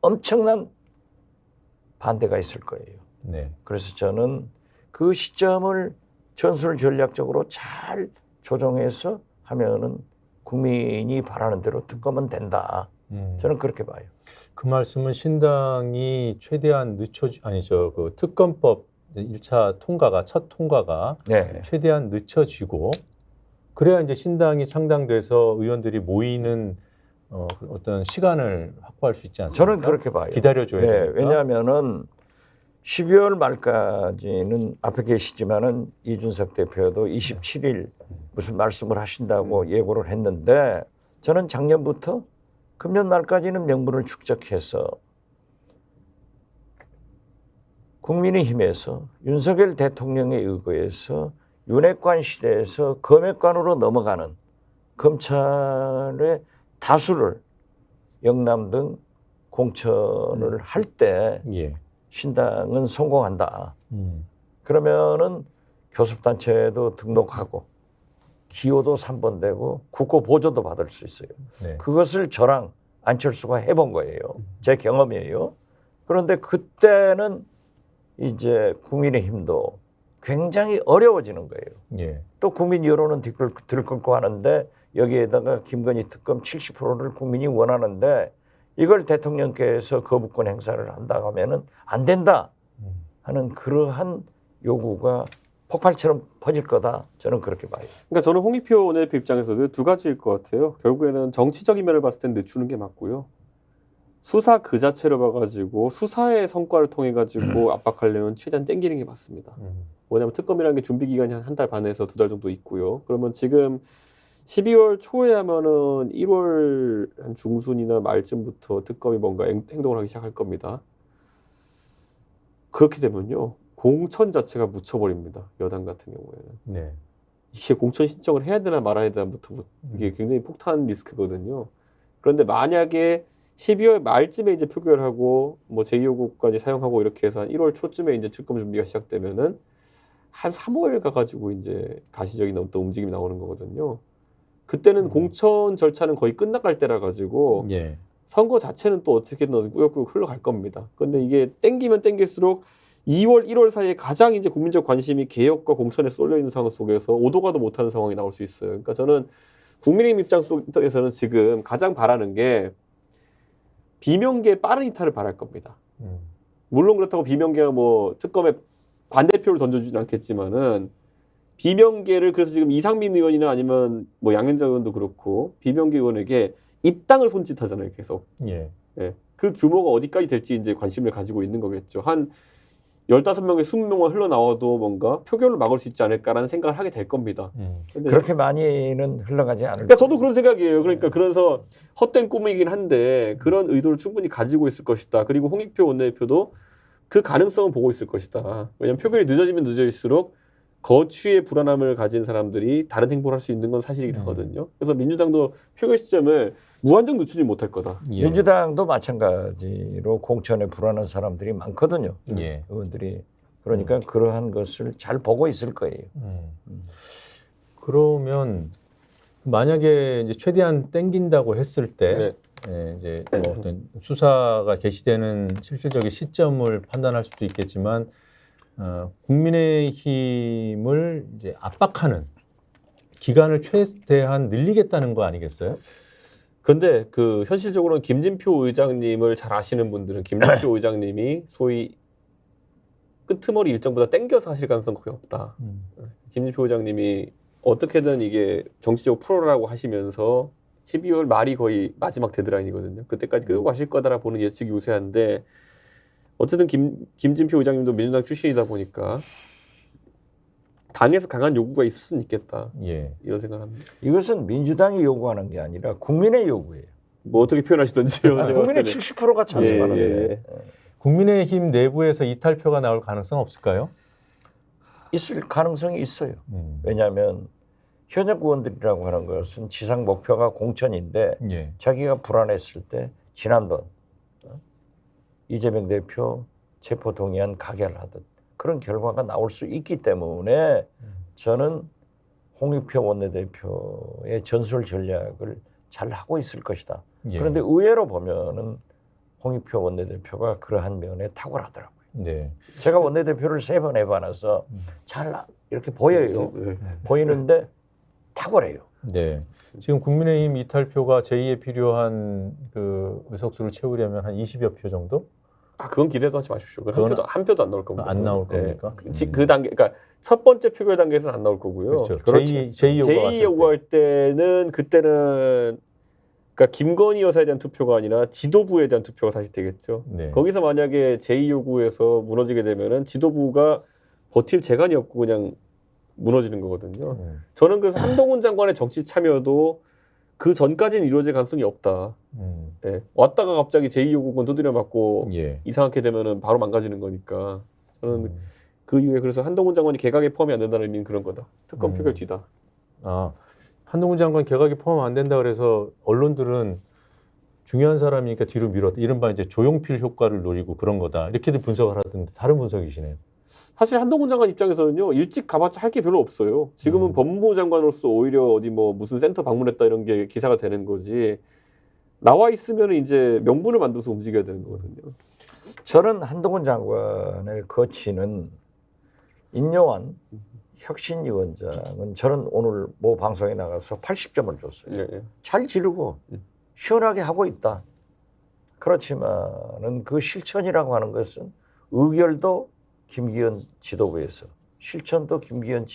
엄청난 반대가 있을 거예요. 네. 그래서 저는 그 시점을 전술 전략적으로 잘 조정해서 하면은 국민이 바라는 대로 특검은 된다. 저는 그렇게 봐요. 그 말씀은 신당이 최대한 그 특검법 1차 통과가 첫 통과가 네. 최대한 늦춰지고 그래야 이제 신당이 창당돼서 의원들이 모이는 어떤 시간을 확보할 수 있지 않습니까? 저는 그렇게 봐요. 기다려줘야 네, 되니까. 왜냐하면은 12월 말까지는 앞에 계시지만은 이준석 대표도 27일 무슨 말씀을 하신다고 예고를 했는데 저는 작년부터 금년 말까지는 명분을 축적해서 국민의힘에서 윤석열 대통령에 의거해서 윤핵관 시대에서 검핵관으로 넘어가는 검찰의 다수를 영남 등 공천을 할 때 예. 신당은 성공한다. 그러면은 교섭단체도 등록하고 기호도 3번 되고 국고 보조도 받을 수 있어요. 네. 그것을 저랑 안철수가 해본 거예요. 제 경험이에요. 그런데 그때는 이제 국민의힘도 굉장히 어려워지는 거예요. 예. 또 국민 여론은 들끓고 하는데 여기에다가 김건희 특검 70%를 국민이 원하는데 이걸 대통령께서 거부권 행사를 한다고 하면은 안 된다 하는 그러한 요구가 폭발처럼 퍼질 거다. 저는 그렇게 봐요. 그러니까 저는 홍익표 원내대표 입장에서도 두 가지일 것 같아요. 결국에는 정치적인 면을 봤을 땐 늦추는 게 맞고요. 수사 그 자체로 봐가지고 수사의 성과를 통해 가지고 압박하려면 최대한 땡기는 게 맞습니다. 뭐냐면 특검이라는 게 준비 기간이 한 달 반에서 2달 정도 있고요. 그러면 지금 12월 초에 하면은 1월 한 중순이나 말쯤부터 특검이 뭔가 행동을 하기 시작할 겁니다. 그렇게 되면요. 공천 자체가 묻혀버립니다. 여당 같은 경우에는. 네. 이게 공천 신청을 해야 되나 말아야 되나부터 이게 굉장히 폭탄 리스크거든요. 그런데 만약에 12월 말쯤에 이제 표결하고 뭐 제2호국까지 사용하고 이렇게 해서 한 1월 초쯤에 이제 특검 준비가 시작되면은 한 3월 가가지고 이제 가시적인 어떤 움직임이 나오는 거거든요. 그때는 공천 절차는 거의 끝나갈 때라 가지고 예. 선거 자체는 또 어떻게든 꾸역꾸역 흘러갈 겁니다. 그런데 이게 땡기면 땡길수록 2월, 1월 사이에 가장 이제 국민적 관심이 개혁과 공천에 쏠려 있는 상황 속에서 오도 가도 못하는 상황이 나올 수 있어요. 그러니까 저는 국민의힘 입장 속에서는 지금 가장 바라는 게 비명계의 빠른 이탈을 바랄 겁니다. 물론 그렇다고 비명계가 뭐 특검에 반대표를 던져주지는 않겠지만은 비명계를 그래서 지금 이상민 의원이나 아니면 뭐 양현자 의원도 그렇고 비명계 의원에게 입당을 손짓하잖아요, 계속. 예. 예. 그 규모가 어디까지 될지 이제 관심을 가지고 있는 거겠죠. 한 15명에 20명만 흘러나와도 뭔가 표결을 막을 수 있지 않을까라는 생각을 하게 될 겁니다. 근데 그렇게 많이는 흘러가지 않을 그러니까 저도 그런 생각이에요. 그러니까 그래서 헛된 꿈이긴 한데 그런 의도를 충분히 가지고 있을 것이다. 그리고 홍익표 원내대표도 그 가능성은 보고 있을 것이다. 왜냐하면 표결이 늦어지면 늦어질수록 거취의 불안함을 가진 사람들이 다른 행보를 할 수 있는 건 사실이긴 하거든요. 그래서 민주당도 표결 시점을 무한정 늦추지 못할 거다. 예. 민주당도 마찬가지로 공천에 불안한 사람들이 많거든요. 예. 의원들이. 그러니까 그러한 것을 잘 보고 있을 거예요. 그러면 만약에 이제 최대한 땡긴다고 했을 때 네. 예, 이제 뭐 어떤 수사가 개시되는 실질적인 시점을 판단할 수도 있겠지만 국민의힘을 이제 압박하는 기간을 최대한 늘리겠다는 거 아니겠어요? 근데 그 현실적으로는 김진표 의장님을 잘 아시는 분들은 김진표 의장님이 소위 끄트머리 일정보다 땡겨서 하실 가능성 거의 없다. 김진표 의장님이 어떻게든 이게 정치적으로 풀어라고 하시면서 12월 말이 거의 마지막 데드라인이거든요. 그때까지 끌고 가실 거다라 보는 예측이 우세한데 어쨌든 김진표 의장님도 민주당 출신이다 보니까 당에서 강한 요구가 있을 수는 있겠다. 예. 이런 생각을 합니다. 이것은 민주당이 요구하는 게 아니라 국민의 요구예요. 뭐 어떻게 표현하시던지요. 제가 국민의 봤을 때는. 70%가 찬성하는데 예. 국민의힘 내부에서 이탈표가 나올 가능성 없을까요? 있을 가능성이 있어요. 왜냐하면 현역 의원들이라고 하는 것은 지상 목표가 공천인데 예. 자기가 불안했을 때 지난번 이재명 대표 체포 동의안 가결하듯 그런 결과가 나올 수 있기 때문에 저는 홍익표 원내대표의 전술 전략을 잘 하고 있을 것이다. 예. 그런데 의외로 보면은 홍익표 원내대표가 그러한 면에 탁월하더라고요. 네. 제가 원내대표를 3번 해봐서 잘 이렇게 보여요. 보이는데 탁월해요. 네. 지금 국민의힘 이탈표가 제2에 필요한 그 의석수를 채우려면 한 20여 표 정도? 아, 그건 기대도 하지 마십시오. 그건 한 표도 안 나올 겁니다. 안 나올 겁니까? 그 단계, 그러니까 첫 번째 표결 단계에서는 안 나올 거고요. 그렇죠. 그렇죠. 제2 요구할 때는 그때는 그러니까 김건희 여사에 대한 투표가 아니라 지도부에 대한 투표가 사실 되겠죠. 네. 거기서 만약에 제2 요구에서 무너지게 되면은 지도부가 버틸 재간이 없고 그냥 무너지는 거거든요. 저는 그래서 한동훈 장관의 정치 참여도 그 전까지는 이루어질 가능성이 없다. 예. 왔다가 갑자기 제2 요구권 두드려 맞고 예. 이상하게 되면은 바로 망가지는 거니까 저는 그 이후에 그래서 한동훈 장관이 개각에 포함이 안 된다는 의미는 그런 거다. 특검 표결 뒤다. 아, 한동훈 장관 개각이 포함 안 된다 그래서 언론들은 중요한 사람이니까 뒤로 밀었다. 이른바 이제 조용필 효과를 노리고 그런 거다. 이렇게들 분석을 하던데 다른 분석이시네요. 사실 한동훈 장관 입장에서는요 일찍 가봤자 할 게 별로 없어요. 지금은 법무부 장관으로서 오히려 어디 뭐 무슨 센터 방문했다 이런 게 기사가 되는 거지. 나와 있으면 이제 명분을 만들어서 움직여야 되는 거거든요. 저는 한동훈 장관의 거치는 인요한 혁신위원장은 저는 오늘 모 방송에 나가서 80점을 줬어요. 예, 예. 잘 지르고 시원하게 하고 있다. 그렇지만은 그 실천이라고 하는 것은 의결도 김기현 지도부에서 실천도 김기현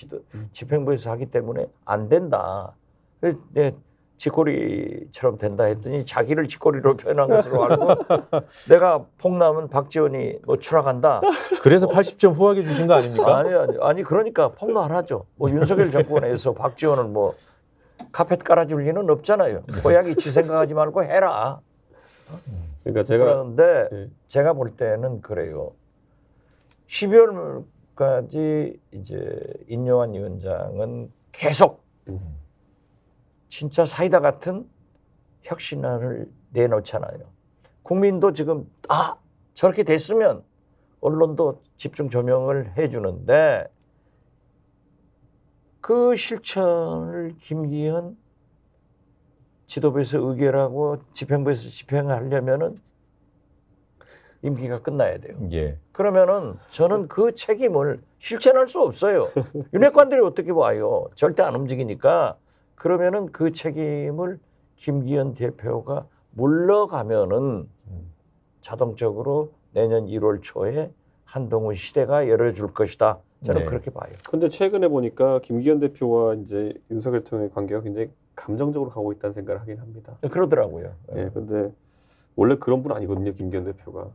집행부에서 하기 때문에 안 된다. 내 쥐꼬리처럼 된다 했더니 자기를 쥐꼬리로 표현한 것으로 알고 내가 폭남은 박지원이 뭐 추락한다. 그래서 80점 후하게 주신 거 아닙니까? 아니 그러니까 폭로 안 하죠. 뭐 윤석열 정권에서 박지원을 뭐 카펫 깔아줄 리는 없잖아요. 고양이 지 생각하지 말고 해라. 그러니까 제가 그런데 예. 제가 볼 때는 그래요. 12월까지 이제 인요한 위원장은 계속 진짜 사이다 같은 혁신안을 내놓잖아요. 국민도 지금 저렇게 됐으면 언론도 집중 조명을 해주는데 그 실천을 김기현 지도부에서 의결하고 집행부에서 집행하려면은 임기가 끝나야 돼요. 예. 그러면은 저는 그 책임을 실천할 수 없어요. 윤핵관들이 어떻게 봐요? 절대 안 움직이니까. 그러면은 그 책임을 김기현 대표가 물러가면은 자동적으로 내년 1월 초에 한동훈 시대가 열어줄 것이다. 저는 네. 그렇게 봐요. 근데 최근에 보니까 김기현 대표와 이제 윤석열 대통령의 관계가 굉장히 감정적으로 가고 있다는 생각을 하긴 합니다. 그러더라고요. 예, 근데 원래 그런 분 아니거든요, 김기현 대표가.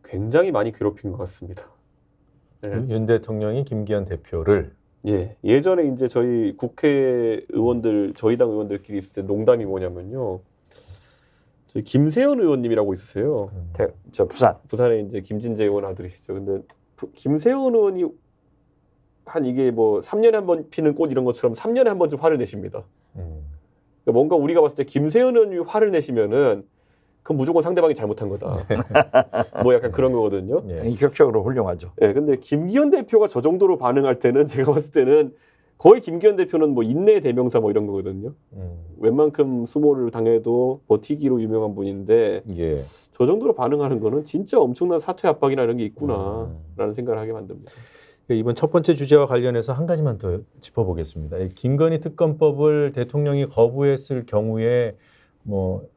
굉장히 많이 괴롭힌 것 같습니다. 예. 윤 대통령이 김기현 대표를 예, 예전에 이제 저희 국회의원들, 저희 당 의원들끼리 있을 때 농담이 뭐냐면요. 저희 김세현 의원님이라고 있으세요. 저 부산. 부산에 이제 김진재 의원 아들이시죠. 근데 김세현 의원이 한 이게 뭐 3년에 한 번 피는 꽃 이런 것처럼 3년에 한 번쯤 화를 내십니다. 그러니까 뭔가 우리가 봤을 때 김세현 의원이 화를 내시면은 그건 무조건 상대방이 잘못한 거다. 뭐 약간 그런 거거든요. 예. 인격적으로 훌륭하죠. 예, 근데 김기현 대표가 저 정도로 반응할 때는 제가 봤을 때는 거의 김기현 대표는 뭐 인내의 대명사 뭐 이런 거거든요. 웬만큼 수모를 당해도 버티기로 유명한 분인데 예. 저 정도로 반응하는 거는 진짜 엄청난 사퇴 압박이나 이런 게 있구나라는 생각을 하게 만듭니다. 이번 첫 번째 주제와 관련해서 한 가지만 더 짚어보겠습니다. 이 김건희 특검법을 대통령이 거부했을 경우에 뭐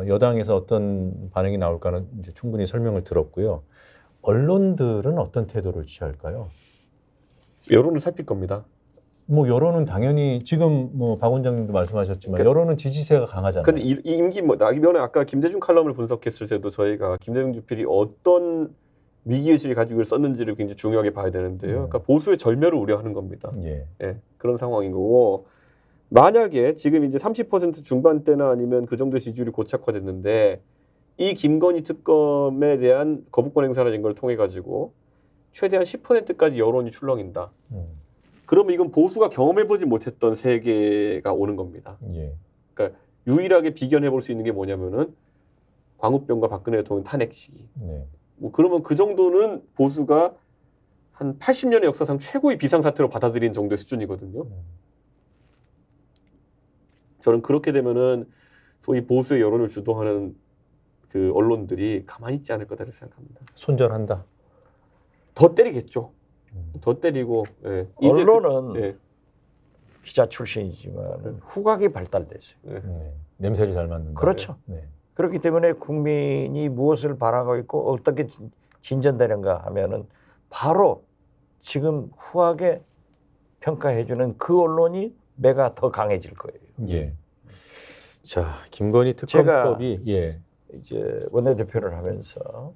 여당에서 어떤 반응이 나올까는 이제 충분히 설명을 들었고요. 언론들은 어떤 태도를 취할까요? 여론을 살필 겁니다. 뭐 여론은 당연히 지금 뭐 박 원장님도 말씀하셨지만 여론은 지지세가 강하잖아요. 근데 이 임기 뭐 이번에 아까 김대중 칼럼을 분석했을 때도 저희가 김대중 주필이 어떤 위기의식을 가지고 썼는지를 굉장히 중요하게 봐야 되는데요. 그러니까 보수의 절멸을 우려하는 겁니다. 예. 예, 그런 상황인 거고 만약에 지금 이제 30% 중반대나 아니면 그 정도 지지율이 고착화됐는데 이 김건희 특검에 대한 거부권 행사를 된 걸 통해 가지고 최대한 10%까지 여론이 출렁인다. 그러면 이건 보수가 경험해보지 못했던 세계가 오는 겁니다. 예. 그러니까 유일하게 비견해볼 수 있는 게 뭐냐면은 광우병과 박근혜 대통령 탄핵 시기. 네. 뭐 그러면 그 정도는 보수가 한 80년의 역사상 최고의 비상사태로 받아들인 정도의 수준이거든요. 저는 그렇게 되면은 소위 보수의 여론을 주도하는 그 언론들이 가만히 있지 않을 거다라고 생각합니다. 손절한다. 더 때리겠죠. 더 때리고. 예. 언론은 예. 기자 출신이지만 후각이 발달됐어요. 예. 네. 냄새를 잘 맡는다. 그렇죠. 네. 그렇기 때문에 국민이 무엇을 바라고 있고 어떻게 진전되는가 하면은 바로 지금 후하게 평가해주는 그 언론이 매가 더 강해질 거예요. 예. 자, 김건희 특검법이 예. 이제 원내대표를 하면서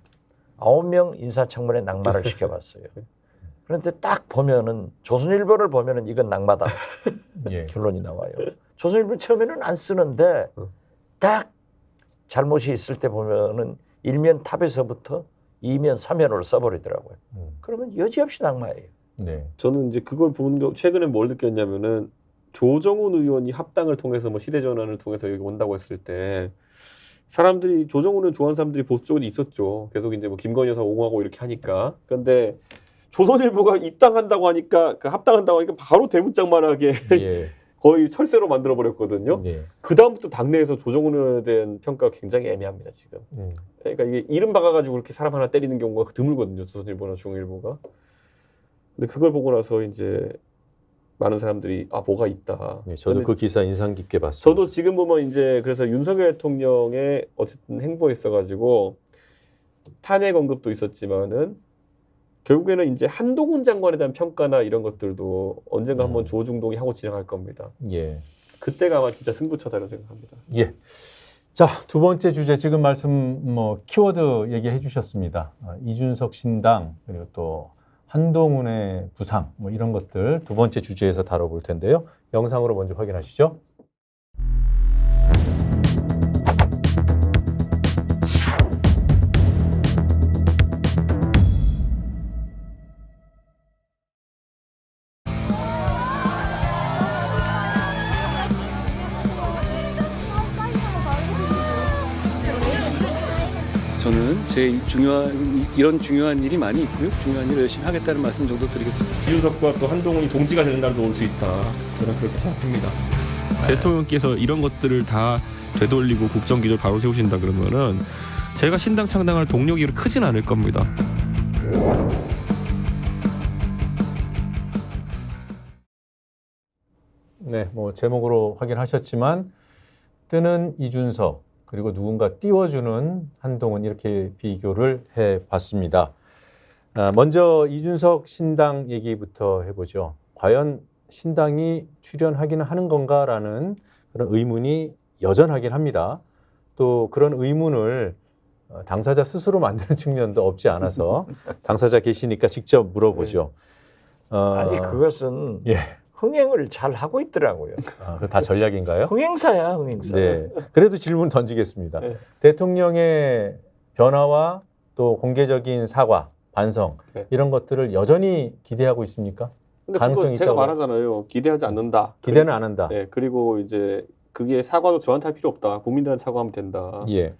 9명 인사청문회 낙마를 시켜봤어요. 그런데 딱 보면은 조선일보를 보면은 이건 낙마다 예. 결론이 나와요. 조선일보 처음에는 안 쓰는데 딱 잘못이 있을 때 보면은 일면 탑에서부터 2면 3면으로 써버리더라고요. 그러면 여지없이 낙마예요. 네. 저는 이제 그걸 보는 게 최근에 뭘 느꼈냐면은 조정훈 의원이 합당을 통해서 뭐 시대전환을 통해서 여기 온다고 했을 때 사람들이 조정훈을 좋아하는 사람들이 보수 쪽에 있었죠. 계속 이제 뭐 김건희 여사 옹호하고 이렇게 하니까. 그런데 조선일보가 입당한다고 하니까 그 합당한다고 하니까 바로 대문짝만하게 예. 거의 철새로 만들어 버렸거든요. 예. 그 다음부터 당내에서 조정훈에 대한 평가가 굉장히 애매합니다 지금. 그러니까 이게 이름 박아가지고 그렇게 사람 하나 때리는 경우가 드물거든요. 조선일보나 중일보가. 근데 그걸 보고 나서 이제 많은 사람들이 아 뭐가 있다. 네, 저도 근데 그 기사 인상 깊게 봤습니다. 저도 지금 보면 이제 그래서 윤석열 대통령의 어쨌든 행보에 있어가지고 탄핵 언급도 있었지만은 결국에는 이제 한동훈 장관에 대한 평가나 이런 것들도 언젠가 한번 조중동이 하고 진행할 겁니다. 예. 그때가 아마 진짜 승부처다라고 생각합니다. 예. 자, 두 번째 주제 지금 말씀 키워드 얘기해 주셨습니다. 이준석 신당 그리고 또 한동훈의 부상 이런 것들 두 번째 주제에서 다뤄볼 텐데요. 영상으로 먼저 확인하시죠. 저는 이런 중요한 일이 많이 있고요. 중요한 일을 열심히 하겠다는 말씀 정도 드리겠습니다. 이준석과 또 한동훈이 동지가 되는 날도 올 수 있다. 저는 그렇게 생각합니다. 대통령께서 이런 것들을 다 되돌리고 국정기조를 바로 세우신다 그러면은 제가 신당 창당할 동력이 그렇게 크진 않을 겁니다. 네, 제목으로 확인하셨지만 뜨는 이준석 그리고 누군가 띄워주는 한동훈 이렇게 비교를 해봤습니다. 먼저 이준석 신당 얘기부터 해보죠. 과연 신당이 출연하기는 하는 건가라는 그런 의문이 여전하긴 합니다. 또 그런 의문을 당사자 스스로 만드는 측면도 없지 않아서 당사자 계시니까 직접 물어보죠. 아니 그것은 예. 흥행을 잘 하고 있더라고요. 그거 다 전략인가요? 흥행사야, 흥행사. 네. 그래도 질문 던지겠습니다. 네. 대통령의 변화와 또 공개적인 사과, 반성 네. 이런 것들을 여전히 기대하고 있습니까? 근데 가능성이 그거 제가 있다고? 말하잖아요. 기대하지 않는다. 기대는 안 한다. 네, 그리고 이제 그게 사과도 저한테 할 필요 없다. 국민들한테 사과하면 된다. 예.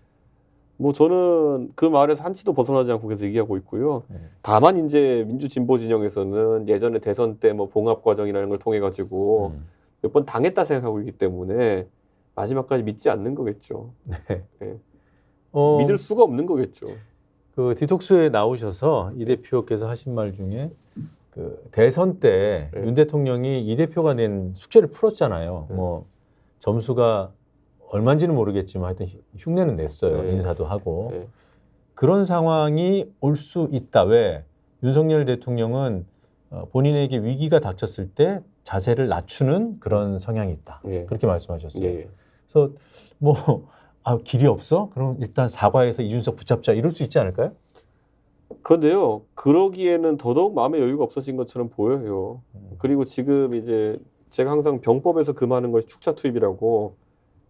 뭐 저는 그 말에서 한치도 벗어나지 않고 계속 얘기하고 있고요. 다만 이제 민주 진보 진영에서는 예전에 대선 때 봉합 과정이라는 걸 통해 가지고 몇 번 당했다 생각하고 있기 때문에 마지막까지 믿지 않는 거겠죠. 네. 네. 어, 믿을 수가 없는 거겠죠. 그 디톡스에 나오셔서 이 대표께서 하신 말 중에 그 대선 때 네. 윤 대통령이 이 대표가 낸 숙제를 풀었잖아요. 점수가 얼마인지는 모르겠지만 하여튼 흉내는 냈어요. 네. 인사도 하고. 네. 그런 상황이 올 수 있다. 왜? 윤석열 대통령은 본인에게 위기가 닥쳤을 때 자세를 낮추는 그런 성향이 있다. 예. 그렇게 말씀하셨어요. 예. 그래서 길이 없어? 그럼 일단 사과해서 이준석 붙잡자 이럴 수 있지 않을까요? 그런데요, 그러기에는 더더욱 마음의 여유가 없어진 것처럼 보여요. 그리고 지금 이제 제가 항상 병법에서 금하는 것이 축차 투입이라고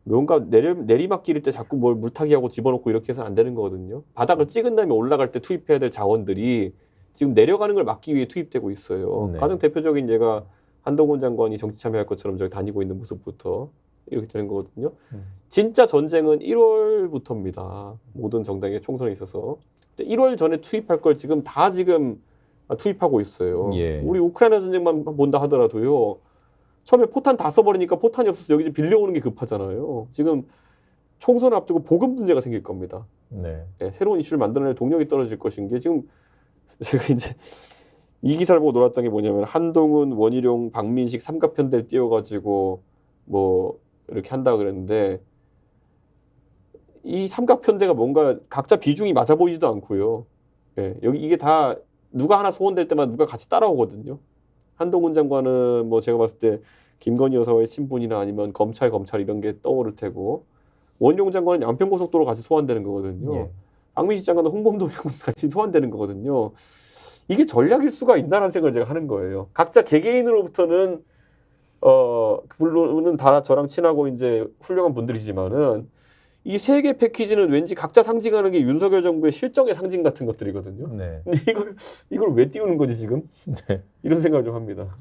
뭔가 내리막길일 때 자꾸 뭘 물타기하고 집어넣고 이렇게 해서는 안 되는 거거든요. 바닥을 찍은 다음에 올라갈 때 투입해야 될 자원들이 지금 내려가는 걸 막기 위해 투입되고 있어요. 네. 가장 대표적인 예가 한동훈 장관이 정치 참여할 것처럼 저기 다니고 있는 모습부터 이렇게 되는 거거든요. 진짜 전쟁은 1월부터입니다. 모든 정당의 총선에 있어서. 1월 전에 투입할 걸 지금 투입하고 있어요. 예. 우리 우크라이나 전쟁만 본다 하더라도요. 처음에 포탄 다 써버리니까 포탄이 없어서 여기 빌려오는 게 급하잖아요. 지금 총선 앞두고 보급 문제가 생길 겁니다. 네. 네, 새로운 이슈를 만들어낼 동력이 떨어질 것인 게 지금 제가 이제 이 기사를 보고 놀았던 게 뭐냐면 한동훈, 원희룡, 박민식 삼각편대를 띄워가지고 이렇게 한다 그랬는데 이 삼각편대가 뭔가 각자 비중이 맞아 보이지도 않고요. 예, 여기 이게 다 누가 하나 소원될 때마다 누가 같이 따라오거든요. 한동훈 장관은 제가 봤을 때 김건희 여사의 친분이나 아니면 검찰 이런 게 떠오를 테고 원희룡 장관은 양평고속도로 같이 소환되는 거거든요. 예. 박민식 장관은 홍범도 같이 소환되는 거거든요. 이게 전략일 수가 있나라는 생각을 제가 하는 거예요. 각자 개개인으로부터는 물론은 다 저랑 친하고 이제 훌륭한 분들이지만은 이 세 개 패키지는 왠지 각자 상징하는 게 윤석열 정부의 실정의 상징 같은 것들이거든요. 네. 근데 이걸 왜 띄우는 거지 지금? 네. 이런 생각을 좀 합니다.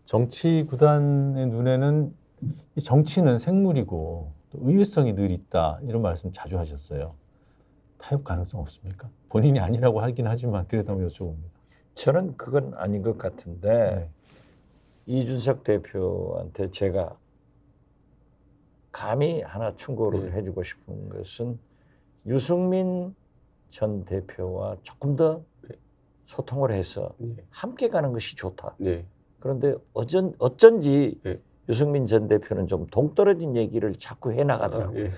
정치 구단의 눈에는 이 정치는 생물이고 또 의외성이 늘 있다 이런 말씀 자주 하셨어요. 타협 가능성 없습니까? 본인이 아니라고 하긴 하지만 그래도 한번 여쭤봅니다. 저는 그건 아닌 것 같은데 이준석 대표한테 제가 감히 하나 충고를 해주고 싶은 것은 유승민 전 대표와 조금 더 소통을 해서 함께 가는 것이 좋다. 네. 그런데 어쩐지 네. 유승민 전 대표는 좀 동떨어진 얘기를 자꾸 해나가더라고요. 예.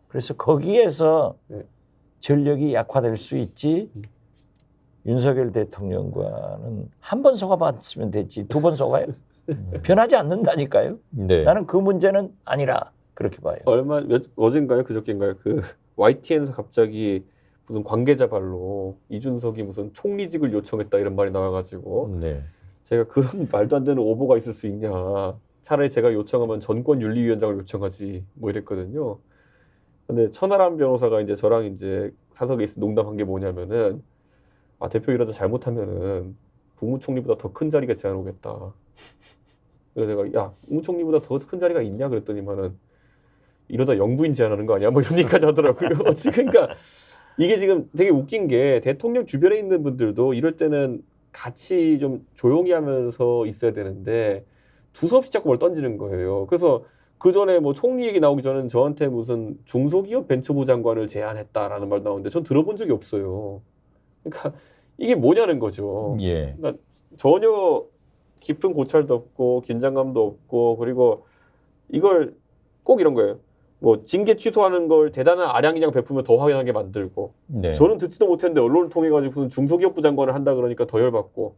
그래서 거기에서 네. 전력이 약화될 수 있지. 윤석열 대통령과는 한 번 속아봤으면 됐지 2번 속아요? 변하지 않는다니까요. 네. 나는 그 문제는 아니라 그렇게 봐요. 어젠가요? 그저께인가요? 그 YTN에서 갑자기 무슨 관계자 발로 이준석이 무슨 총리직을 요청했다 이런 말이 나와가지고 네. 제가 그런 말도 안 되는 오보가 있을 수 있냐. 차라리 제가 요청하면 전권윤리위원장을 요청하지 뭐 이랬거든요. 근데 천하람 변호사가 이제 저랑 이제 사석에 있어 농담한 게 뭐냐면은 대표 이러다 잘못하면은 국무총리보다 더 큰 자리가 제안 오겠다. 그래서 내가 야 국무총리보다 더 큰 자리가 있냐 그랬더니만은 이러다 영부인 제안하는 거 아니야? 뭐 이런 얘기까지 하더라고요. 그러니까 이게 지금 되게 웃긴 게 대통령 주변에 있는 분들도 이럴 때는 같이 좀 조용히 하면서 있어야 되는데 두서없이 자꾸 뭘 던지는 거예요. 그래서 그 전에 뭐 총리 얘기 나오기 전엔 저한테 무슨 중소기업 벤처부 장관을 제안했다라는 말 나오는데 전 들어본 적이 없어요. 그러니까 이게 뭐냐는 거죠. 예. 그러니까 전혀 깊은 고찰도 없고 긴장감도 없고 그리고 이걸 꼭 이런 거예요. 뭐 징계 취소하는 걸 대단한 아량이냥 베풀면 더 확인하게 만들고 네. 저는 듣지도 못했는데 언론을 통해 가지고 무슨 중소기업부 장관을 한다 그러니까 더 열받고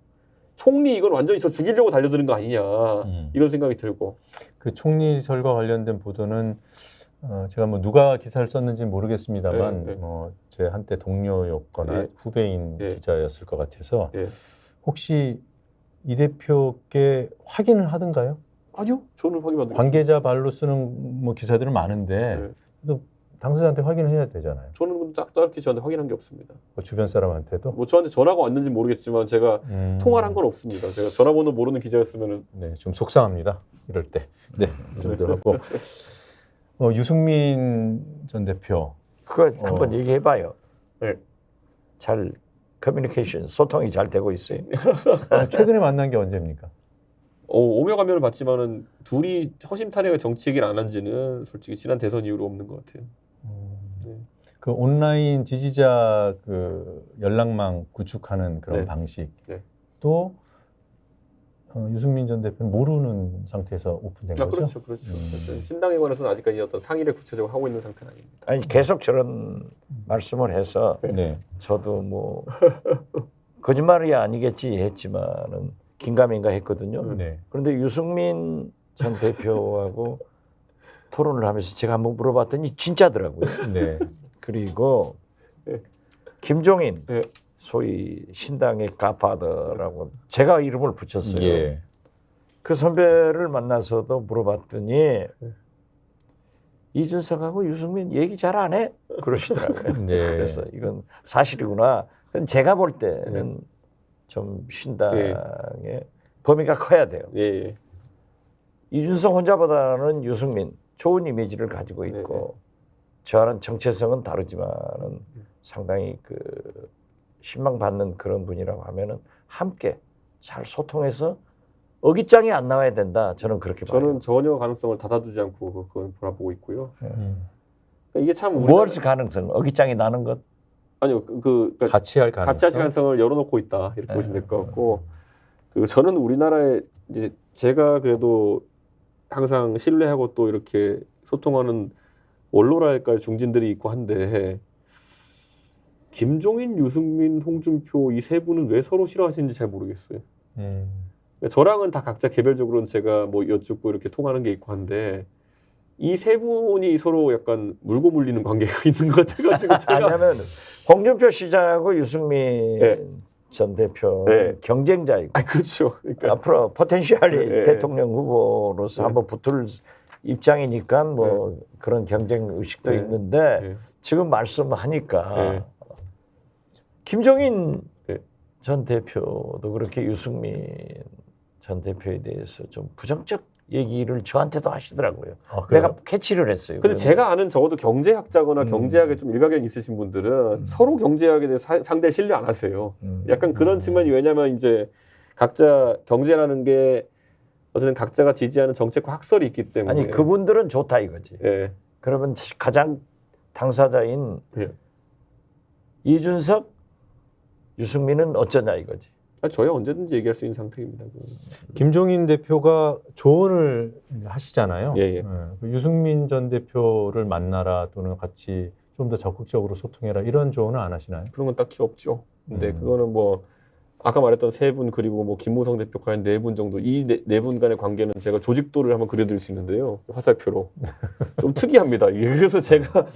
총리 이건 완전히 저 죽이려고 달려드는 거 아니냐 이런 생각이 들고 그 총리설과 관련된 보도는 제가 뭐 누가 기사를 썼는지는 모르겠습니다만 네. 제 한때 동료였거나 네. 후배인 네. 기자였을 것 같아서 네. 혹시 이 대표께 확인을 하던가요? 아니요 저는 확인받은 관계자 발로 쓰는 뭐 기사들은 많은데 네. 또 당사자한테 확인을 해야 되잖아요. 저는 딱히 저한테 확인한 게 없습니다. 뭐 주변 사람한테도. 뭐 저한테 전화가 왔는지 모르겠지만 제가 통화를 한 건 없습니다. 제가 전화번호 모르는 기자였으면은 네, 좀 속상합니다. 이럴 때. 네, 이 정도 하고 유승민 전 대표. 그거 한번 얘기해봐요. 네. 잘 커뮤니케이션 소통이 잘 되고 있어요. 최근에 만난 게 언제입니까? 오며 가며를 봤지만은 둘이 허심탄회하게 정치 얘기를 안 한 지는 솔직히 지난 대선 이후로 없는 것 같아요. 네. 그 온라인 지지자 그 연락망 구축하는 그런 네. 방식 네. 또 유승민 전 대표는 모르는 상태에서 오픈된 거죠? 그렇죠. 신당에 관해서는 아직까지 어떤 상의를 구체적으로 하고 있는 상태는 아닙니다. 아니 계속 저런 말씀을 해서 네. 저도 뭐 거짓말이 아니겠지 했지만은 긴가민가 했거든요. 네. 그런데 유승민 전 대표하고 토론을 하면서 제가 한번 물어봤더니 진짜더라고요. 네. 그리고 김종인 네. 소위 신당의 갓파더라고 제가 이름을 붙였어요. 예. 그 선배를 만나서도 물어봤더니 이준석하고 유승민 얘기 잘 안 해? 그러시더라고요. 네. 그래서 이건 사실이구나. 제가 볼 때는 좀 신당의 범위가 커야 돼요. 예. 이준석 혼자보다는 유승민 좋은 이미지를 가지고 있고 저와는 정체성은 다르지만은 상당히 그 신망받는 그런 분이라고 하면은 함께 잘 소통해서 어깃장이 안 나와야 된다. 저는 그렇게 봐요. 저는 전혀 가능성을 닫아두지 않고 그걸 바라보고 있고요. 그러니까 이게 참 무엇이 가능성? 어깃장이 나는 것? 아니요 그러니까 같이 할 가능성. 같이 할 가능성을 열어놓고 있다 이렇게 보시면 될 것 같고 저는 우리나라에 이제 제가 그래도 항상 신뢰하고 또 이렇게 소통하는 원로랄까요 중진들이 있고 한데 김종인, 유승민, 홍준표 이 세 분은 왜 서로 싫어하시는지 잘 모르겠어요. 그러니까 저랑은 다 각자 개별적으로는 제가 뭐 여쭙고 이렇게 통하는 게 있고 한데 이 세 분이 서로 약간 물고 물리는 관계가 있는 것 같아가지고 제가 왜냐하면 홍준표 시장하고 유승민 전 대표 경쟁자이고 그렇죠. 그러니까 앞으로 포텐셜이 네. 대통령 후보로서 한번 붙을 입장이니까 뭐 그런 경쟁 의식도 있는데 지금 말씀하니까 김종인 전 대표도 그렇게 유승민 전 대표에 대해서 좀 부정적 얘기를 저한테도 하시더라고요. 그래요? 내가 캐치를 했어요. 근데 제가 아는 적어도 경제학자거나 경제학에 좀 일가견 있으신 분들은 서로 경제학에 대해서 상대를 신뢰 안 하세요. 약간 그런 측면이 왜냐면 이제 각자 경제라는 게 어쨌든 각자가 지지하는 정책과 학설이 있기 때문에 아니 그분들은 좋다 이거지. 예. 그러면 가장 당사자인 예. 이준석, 유승민은 어쩌냐 이거지. 저희 언제든지 얘기할 수 있는 상태입니다. 김종인 대표가 조언을 하시잖아요. 예, 예. 유승민 전 대표를 만나라 또는 같이 좀 더 적극적으로 소통해라 이런 조언은 안 하시나요? 그런 건 딱히 없죠. 근데 그거는 뭐 아까 말했던 세 분 그리고 뭐 김무성 대표가 한 네 분 정도 이 네 분 간의 관계는 제가 조직도를 한번 그려드릴 수 있는데요. 화살표로 좀 특이합니다. 이게 그래서 제가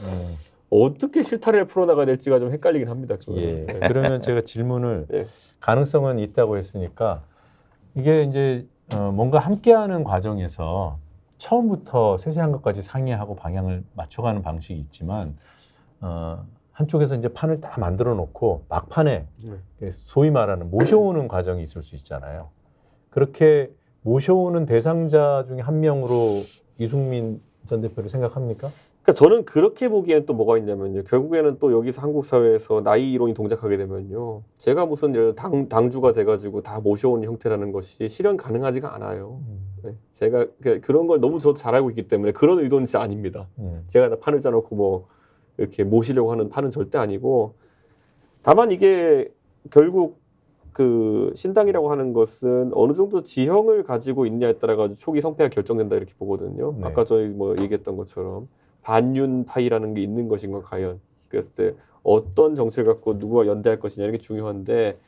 어떻게 실타래를 풀어나가야 될지가 좀 헷갈리긴 합니다. 예. 그러면 제가 질문을 예. 가능성은 있다고 했으니까 이게 이제 뭔가 함께하는 과정에서 처음부터 세세한 것까지 상의하고 방향을 맞춰가는 방식이 있지만 한쪽에서 이제 판을 딱 만들어 놓고 막판에 소위 말하는 모셔오는 과정이 있을 수 있잖아요. 그렇게 모셔오는 대상자 중에 한 명으로 이승민 전 대표를 생각합니까? 그러니까 저는 그렇게 보기에는 또 뭐가 있냐면요. 결국에는 또 여기서 한국 사회에서 나이 이론이 동작하게 되면요. 제가 무슨 예를 들어 당주가 돼가지고 다 모셔오는 형태라는 것이 실현 가능하지가 않아요. 네. 제가 그런 걸 너무 저도 잘 알고 있기 때문에 그런 의도는 진짜 아닙니다. 제가 다 판을 짜놓고 뭐 이렇게 모시려고 하는 판은 절대 아니고 다만 이게 결국 그 신당이라고 하는 것은 어느 정도 지형을 가지고 있냐에 따라 가지고 초기 성패가 결정된다 이렇게 보거든요. 네. 아까 저희 뭐 얘기했던 것처럼 반윤파이라는 게 있는 것인가 과연 그랬을 때 어떤 정치를 갖고 누구와 연대할 것이냐 이게 중요한데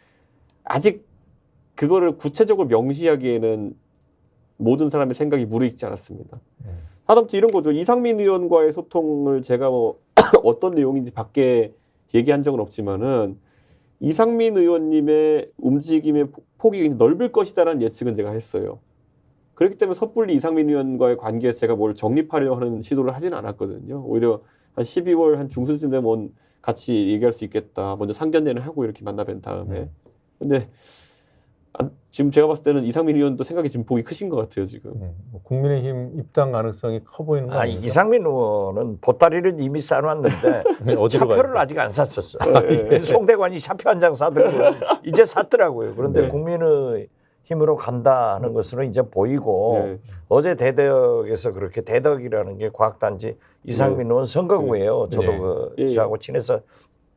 아직 그거를 구체적으로 명시하기에는 모든 사람의 생각이 무르익지 않았습니다. 하다못해 이런 거죠. 이상민 의원과의 소통을 제가 뭐 어떤 내용인지 밖에 얘기한 적은 없지만은 이상민 의원님의 움직임의 폭이 넓을 것이다라는 예측은 제가 했어요. 그렇기 때문에 섣불리 이상민 의원과의 관계에서 제가 뭘 정립하려고 하는 시도를 하지는 않았거든요. 오히려 한 12월 한 중순쯤 되면 같이 얘기할 수 있겠다. 먼저 상견례를 하고 이렇게 만나뵌 다음에. 근데 지금 제가 봤을 때는 이상민 의원도 생각이 지금 폭이 크신 것 같아요. 지금. 국민의힘 입당 가능성이 커 보이는 거 아닙니까? 이상민 의원은 보따리를 이미 싸놨는데 어디로 차표를 가요? 아직 안 샀었어. 송대관이 차표 한 장 사들고 이제 샀더라고요. 그런데 네. 국민의힘으로 간다는 것으로 이제 보이고 네. 어제 대덕에서 그렇게 대덕이라는 게 과학단지 이상민 의원 선거구예요. 저도 네. 그 저하고 친해서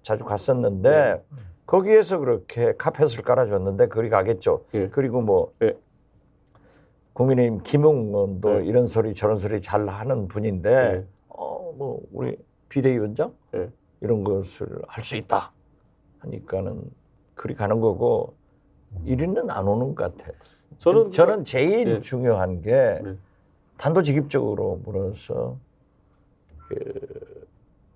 자주 갔었는데 거기에서 그렇게 카펫을 깔아줬는데 그리 가겠죠. 네. 그리고 뭐 네. 국민의힘 김웅 의원도 네. 이런 소리 저런 소리 잘 하는 분인데 네. 뭐 우리 비대위원장 네. 이런 것을 할 수 있다 하니까는 그리 가는 거고 1위는 안 오는 것 같아. 저는 제일 네. 중요한 게 네. 단도직입적으로 물어서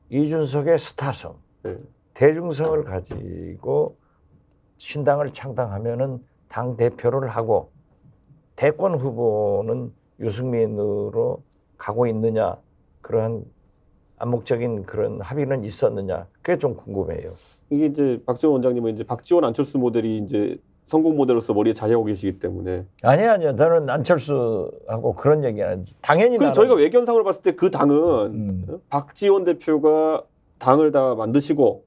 이준석의 스타성, 네. 대중성을 가지고 신당을 창당하면은 당 대표를 하고 대권 후보는 유승민으로 가고 있느냐 그러한 암묵적인 그런 합의는 있었느냐 그게 좀 궁금해요. 이게 이제 박지원 원장님은 이제 박지원 안철수 모델이 이제 성공 모델로서 머리에 자리하고 계시기 때문에. 아니요. 저는 안철수하고 그런 얘기 안 하죠. 당연히 근데 나는 저희가 외견상으로 봤을 때 그 당은 박지원 대표가 당을 다 만드시고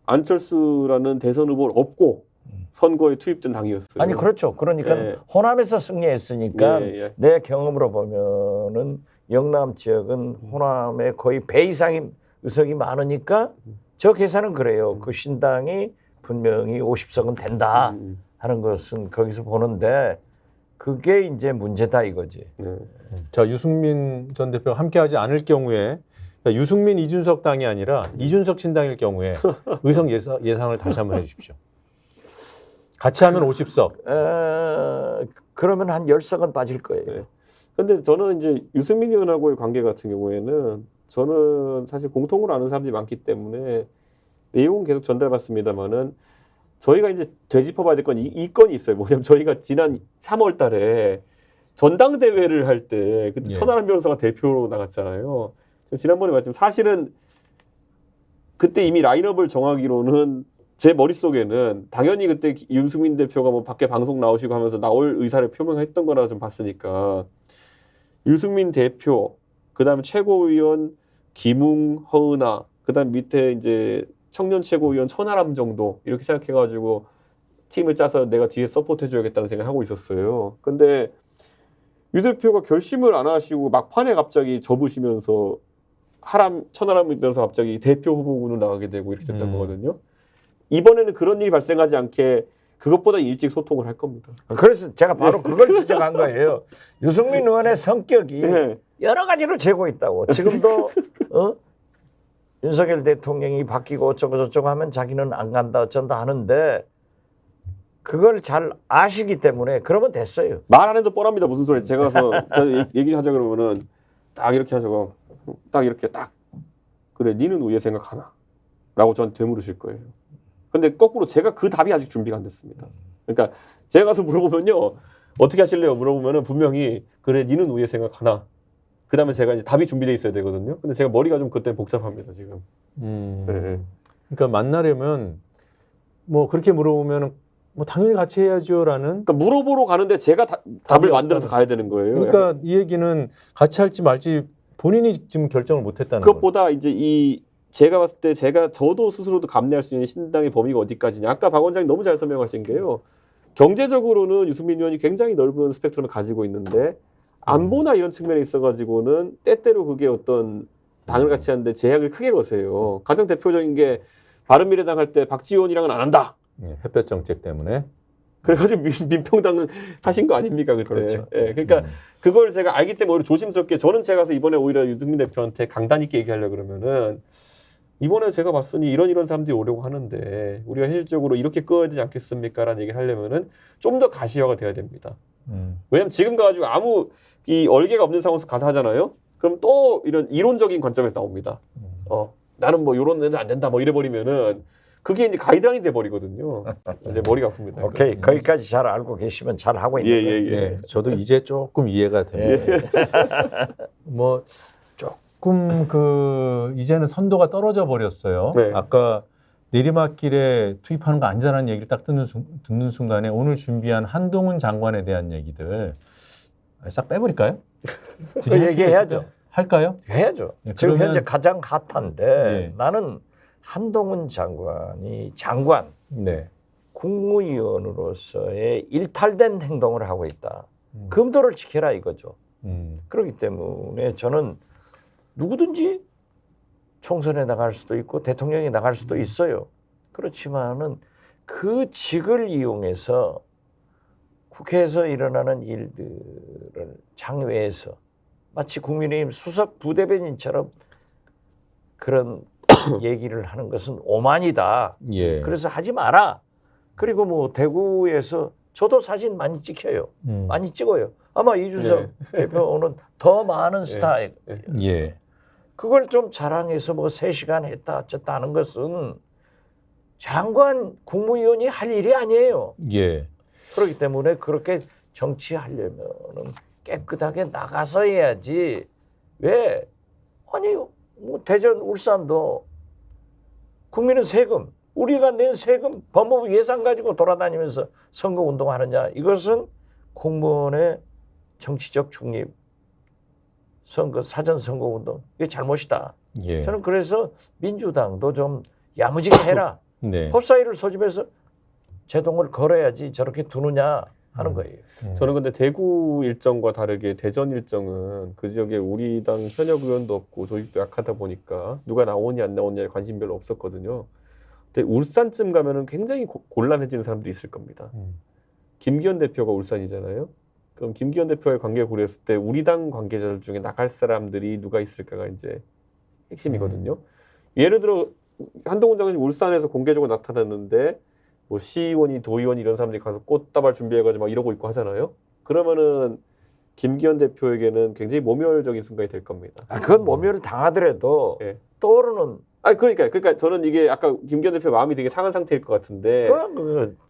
안철수라는 대선 후보를 업고 선거에 투입된 당이었어요. 아니 그렇죠. 그러니까 예. 호남에서 승리했으니까 예. 내 경험으로 보면은 영남 지역은 호남에 거의 배 이상의 의석이 많으니까 저 계산은 그래요. 그 신당이 분명히 50석은 된다 하는 것은 거기서 보는데 그게 이제 문제다 이거지. 자, 유승민 전 대표가 함께하지 않을 경우에 유승민 이준석 당이 아니라 이준석 신당일 경우에 의석 예상을 다시 한번 해주십시오. 같이 하면 50석. 그러면 한 10석은 빠질 거예요. 네. 근데 저는 이제 유승민 의원하고의 관계 같은 경우에는 저는 사실 공통으로 아는 사람들이 많기 때문에 내용은 계속 전달받습니다만은 저희가 이제 되짚어봐야 될 건 이 건이 있어요. 뭐냐면 저희가 지난 3월 달에 전당대회를 할 때 그때 천하람 변호사가 대표로 나갔잖아요. 지난번에 말했지만 사실은 그때 이미 라인업을 정하기로는 제 머릿속에는 당연히 그때 유승민 대표가 뭐 밖에 방송 나오시고 하면서 나올 의사를 표명했던 거라 좀 봤으니까 유승민 대표, 그다음에 최고위원 김웅, 허은하, 그다음 밑에 이제 청년 최고위원 천하람 정도 이렇게 생각해가지고 팀을 짜서 내가 뒤에 서포트해줘야겠다는 생각을 하고 있었어요. 근데 유 대표가 결심을 안 하시고 막판에 갑자기 접으시면서 천하람 변호사 갑자기 대표 후보군으로 나가게 되고 이렇게 됐던 거거든요. 이번에는 그런 일이 발생하지 않게 그것보다 일찍 소통을 할 겁니다. 그래서 제가 바로 그걸 지적한 거예요. 유승민 의원의 성격이 네. 여러 가지로 재고 있다고. 지금도 윤석열 대통령이 바뀌고 어쩌고 저쩌고 하면 자기는 안 간다 어쩐다 하는데 그걸 잘 아시기 때문에 그러면 됐어요. 말 안 해도 뻔합니다. 무슨 소리? 제가 가서 얘기하자 그러면은 딱 이렇게 하자고 딱 이렇게 딱 그래 니는 왜 생각하나? 라고 저한테 되물으실 거예요. 근데 거꾸로 제가 그 답이 아직 준비가 안 됐습니다. 그러니까 제가 가서 물어보면요. 어떻게 하실래요? 물어보면은 분명히 그래 니는 왜 생각하나? 그 다음에 제가 이제 답이 준비되어 있어야 되거든요. 근데 제가 머리가 좀 그때 복잡합니다. 지금. 네. 그러니까 만나려면 뭐 그렇게 물어보면은 뭐 당연히 같이 해야죠라는. 그러니까 물어보러 가는데 제가 답을 만들어서 가야 되는 거예요. 그러니까 이 얘기는 같이 할지 말지 본인이 지금 결정을 못했다는 거예요. 그것보다 이제 제가 봤을 때 저도 스스로도 감내할 수 있는 신당의 범위가 어디까지냐. 아까 박 원장이 너무 잘 설명하신 게요. 경제적으로는 유승민 의원이 굉장히 넓은 스펙트럼을 가지고 있는데 안보나 이런 측면에 있어가지고는 때때로 그게 어떤 당을 같이 하는데 제약을 크게 거세요. 가장 대표적인 게 바른미래당 할 때 박지원이랑은 안 한다. 햇볕 정책 때문에. 그래가지고 민평당은 하신 거 아닙니까 그때. 그렇죠. 예, 그러니까 그걸 제가 알기 때문에 오히려 조심스럽게 저는 제가 가서 이번에 오히려 유승민 대표한테 강단 있게 얘기하려 그러면은 이번에 제가 봤으니 이런 사람들이 오려고 하는데 우리가 현실적으로 이렇게 꺼야 되지 않겠습니까라는 얘기를 하려면은 좀 더 가시화가 돼야 됩니다. 왜냐면 지금 가가지고 아무 이 얼개가 없는 상황에서 가서 하잖아요. 그럼 또 이런 이론적인 관점에서 나옵니다. 나는 뭐 이런 데는 안 된다 뭐 이래버리면은 그게 이제 가이드라인이 돼버리거든요. 이제 머리가 아픕니다. 오케이 거기까지 잘 알고 계시면 잘 하고 있는 거예요. 예, 저도 이제 조금 이해가 됩니다. 뭐 조금 이제는 선도가 떨어져 버렸어요. 네. 아까 내리막길에 투입하는 거 아니다라는 얘기를 딱 듣는 순간에 오늘 준비한 한동훈 장관에 대한 얘기들 싹 빼버릴까요? 굳이 그 얘기해야죠. 할까요? 해야죠. 네, 지금 그러면- 현재 가장 핫한데 네. 나는 한동훈 장관이 네. 국무위원으로서의 일탈된 행동을 하고 있다. 금도를 지켜라 이거죠. 그렇기 때문에 저는 누구든지 총선에 나갈 수도 있고 대통령이 나갈 수도 있어요. 그렇지만은 그 직을 이용해서 국회에서 일어나는 일들을 장외에서 마치 국민의힘 수석 부대변인처럼 그런 얘기를 하는 것은 오만이다. 예. 그래서 하지 마라. 그리고 뭐 대구에서 저도 사진 많이 찍혀요. 많이 찍어요. 아마 이준석 대표는 더 많은 스타일. 예. 그걸 좀 자랑해서 뭐 3시간 했다 어쨌다 하는 것은 장관 국무위원이 할 일이 아니에요. 예. 그렇기 때문에 그렇게 정치하려면은 깨끗하게 나가서 해야지. 왜? 아니 뭐 대전 울산도 국민은 세금 우리가 낸 세금 법무부 예산 가지고 돌아다니면서 선거운동하느냐. 이것은 공무원의 정치적 중립 사전선거운동 이게 잘못이다. 예. 저는 그래서 민주당도 좀 야무지게 해라. 네. 법사위를 소집해서 제동을 걸어야지 저렇게 두느냐 하는 거예요. 저는 근데 대구 일정과 다르게 대전 일정은 그 지역에 우리 당 현역 의원도 없고 조직도 약하다 보니까 누가 나오냐 안 나오냐에 관심 별로 없었거든요. 근데 울산쯤 가면은 굉장히 곤란해지는 사람들이 있을 겁니다. 김기현 대표가 울산이잖아요. 그럼 김기현 대표의 관계 고려했을 때 우리 당 관계자들 중에 나갈 사람들이 누가 있을까가 이제 핵심이거든요. 예를 들어 한동훈 장관이 울산에서 공개적으로 나타났는데 뭐 시의원이 도의원 이런 사람들이 가서 꽃다발 준비해가지고 막 이러고 있고 하잖아요. 그러면은 김기현 대표에게는 굉장히 모멸적인 순간이 될 겁니다. 그건 모멸을 당하더라도 예. 떠오르는 그러니까 저는 이게 아까 김기현 대표 마음이 되게 상한 상태일 것 같은데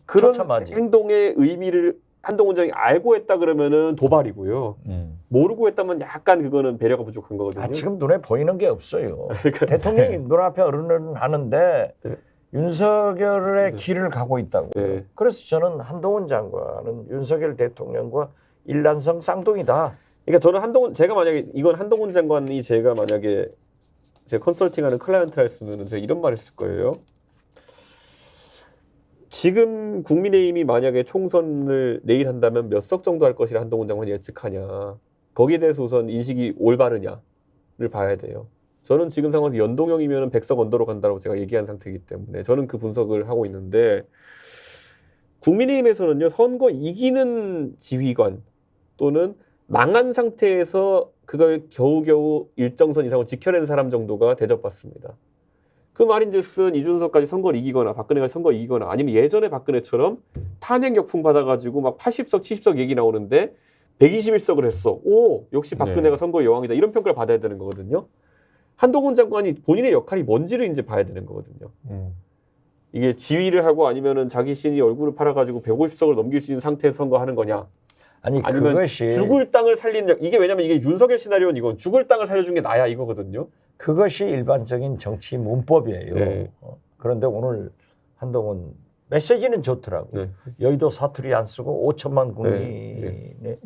그런 처참하지. 행동의 의미를 한동훈 장이 알고 했다 그러면은 도발이고요. 모르고 했다면 약간 그거는 배려가 부족한 거거든요. 지금 눈에 보이는 게 없어요. 대통령이 눈앞에 어른은 하는데 네. 윤석열의 길을 가고 있다고. 네. 그래서 저는 한동훈 장관은 윤석열 대통령과 일란성 쌍둥이다. 그러니까 저는 제가 만약에 이건 한동훈 장관이 제가 만약에 제 컨설팅하는 클라이언트였으면 제가 이런 말 했을 거예요. 지금 국민의힘이 만약에 총선을 내일 한다면 몇 석 정도 할 것이라 한동훈 장관이 예측하냐. 거기에 대해서 우선 인식이 올바르냐를 봐야 돼요. 저는 지금 상황에서 연동형이면 100석 언더로 간다고 제가 얘기한 상태이기 때문에 저는 그 분석을 하고 있는데 국민의힘에서는요. 선거 이기는 지휘관 또는 망한 상태에서 그걸 겨우겨우 일정선 이상을 지켜낸 사람 정도가 대접받습니다. 그 말인즉슨 이준석까지 선거를 이기거나 박근혜가 선거 이기거나 아니면 예전에 박근혜처럼 탄핵 역풍 받아가지고 막 80석, 70석 얘기 나오는데 121석을 했어. 오, 역시 박근혜가 네. 선거의 여왕이다. 이런 평가를 받아야 되는 거거든요. 한동훈 장관이 본인의 역할이 뭔지를 이제 봐야 되는 거거든요. 이게 지휘를 하고 아니면은 자기 신이 얼굴을 팔아가지고 150석을 넘길 수 있는 상태에서 선거하는 거냐. 아니 아니면 그것이 죽을 땅을 살리는 이게 왜냐면 이게 윤석열 시나리오는 이건 죽을 땅을 살려준 게 나야 이거거든요. 그것이 일반적인 정치 문법이에요. 네. 그런데 오늘 한동훈 메시지는 좋더라고. 네. 여의도 사투리 안 쓰고 5천만 국민의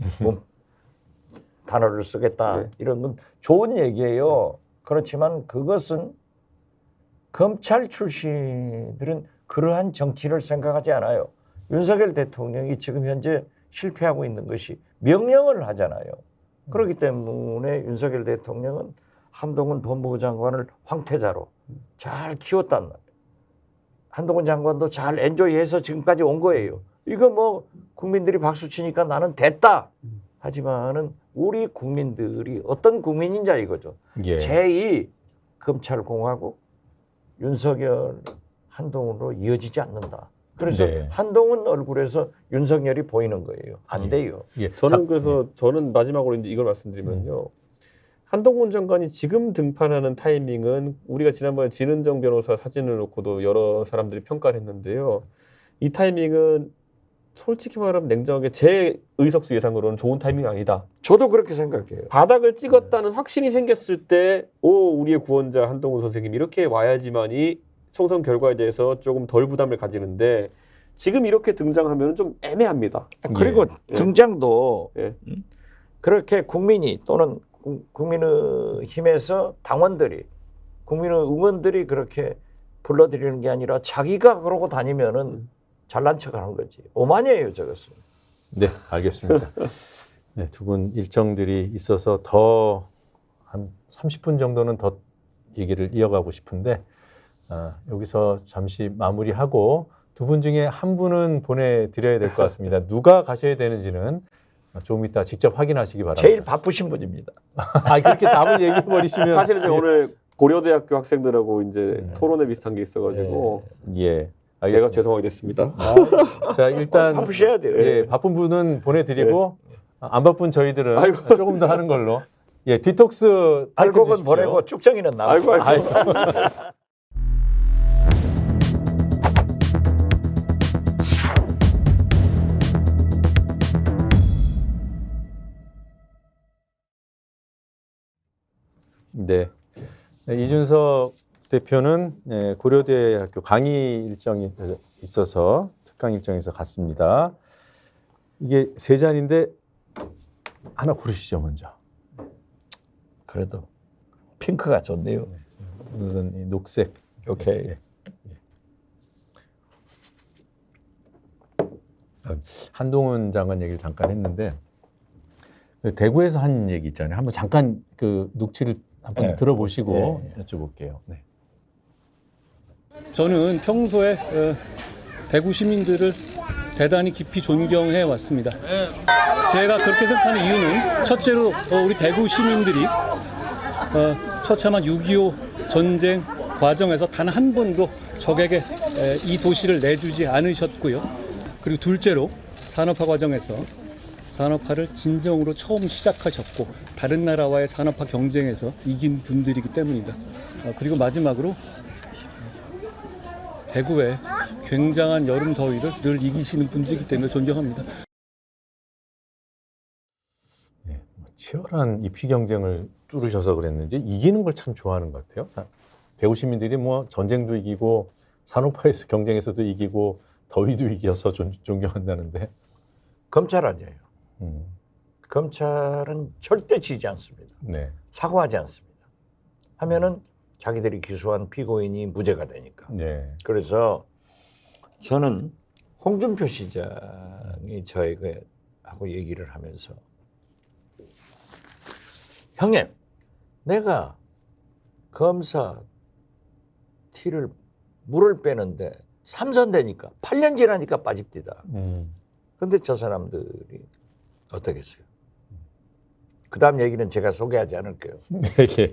단어를 쓰겠다. 네. 이런 건 좋은 얘기예요. 그렇지만 그것은 검찰 출신들은 그러한 정치를 생각하지 않아요. 윤석열 대통령이 지금 현재 실패하고 있는 것이 명령을 하잖아요. 그렇기 때문에 윤석열 대통령은 한동훈 법무부 장관을 황태자로 잘 키웠단 말이에요. 한동훈 장관도 잘 엔조이해서 지금까지 온 거예요. 이거 뭐 국민들이 박수 치니까 나는 됐다. 하지만은 우리 국민들이 어떤 국민인자 이거죠. 예. 제2 검찰공화국 윤석열 한동훈으로 이어지지 않는다. 그래서 네. 한동훈 얼굴에서 윤석열이 보이는 거예요. 안 돼요. 예. 저는 그래서 저는 마지막으로 이제 이걸 말씀드리면요. 한동훈 장관이 지금 등판하는 타이밍은 우리가 지난번에 진은정 변호사 사진을 놓고도 여러 사람들이 평가를 했는데요. 이 타이밍은 솔직히 말하면 냉정하게 제 의석수 예상으로는 좋은 타이밍이 아니다. 저도 그렇게 생각해요. 바닥을 찍었다는 확신이 생겼을 때 우리의 구원자 한동훈 선생님 이렇게 와야지만이 총선 결과에 대해서 조금 덜 부담을 가지는데 지금 이렇게 등장하면 좀 애매합니다. 그리고 예. 등장도 예. 그렇게 국민이 또는 국민의힘에서 당원들이 국민의 의원들이 그렇게 불러들이는 게 아니라 자기가 그러고 다니면은 잘난 척하는 거지. 오만이에요 저것은. 네, 알겠습니다. 네, 두 분 일정들이 있어서 더 한 30분 정도는 더 얘기를 이어가고 싶은데 여기서 잠시 마무리하고 두 분 중에 한 분은 보내드려야 될 것 같습니다. 누가 가셔야 되는지는 조금 이따 직접 확인하시기 바랍니다. 제일 바쁘신 분입니다. 그렇게 답을 얘기해 버리시면 사실은 제가 오늘 고려대학교 학생들하고 이제 토론회 비슷한 게 있어가지고 예, 제가 알겠습니다. 죄송하게 됐습니다. 자, 일단 바쁘셔야 돼요. 예, 바쁜 분은 보내드리고 안 바쁜 저희들은 아이고. 조금 더 하는 걸로. 예, 디톡스 타이틀 알곡은 주십시오. 보내고 쭉정이는 나오고. 아이고. 네. 이준석 대표는 고려대학교 강의 일정이 있어서 특강 일정에서 갔습니다. 이게 세 잔인데 하나 고르시죠 먼저. 그래도 핑크가 좋네요. 오늘은 이 녹색. 오케이. 예. 한동훈 장관 얘기를 잠깐 했는데 대구에서 한 얘기 있잖아요. 한번 잠깐 그 녹취를 한번 들어보시고 여쭤볼게요. 네. 저는 평소에 대구 시민들을 대단히 깊이 존경해 왔습니다. 제가 그렇게 생각하는 이유는 첫째로 우리 대구 시민들이 처참한 6.25 전쟁 과정에서 단 한 번도 적에게 이 도시를 내주지 않으셨고요. 그리고 둘째로 산업화 과정에서 산업화를 진정으로 처음 시작하셨고 다른 나라와의 산업화 경쟁에서 이긴 분들이기 때문이다. 그리고 마지막으로 대구의 굉장한 여름 더위를 늘 이기시는 분들이기 때문에 존경합니다. 네, 치열한 입시 경쟁을 뚫으셔서 그랬는지 이기는 걸 참 좋아하는 것 같아요. 대구 시민들이 뭐 전쟁도 이기고 산업화에서 경쟁에서도 이기고 더위도 이겨서 존경한다는데 검찰 아니에요. 검찰은 절대 지지 않습니다. 네. 사과하지 않습니다. 하면은 자기들이 기소한 피고인이 무죄가 되니까. 네. 그래서 저는 홍준표 시장이 저에게 하고 얘기를 하면서 형님, 내가 검사 티를 물을 빼는데 3선 되니까 8년 지나니까 빠집디다. 근데 저 사람들이 어떻겠어요? 그 다음 얘기는 제가 소개하지 않을게요. 예.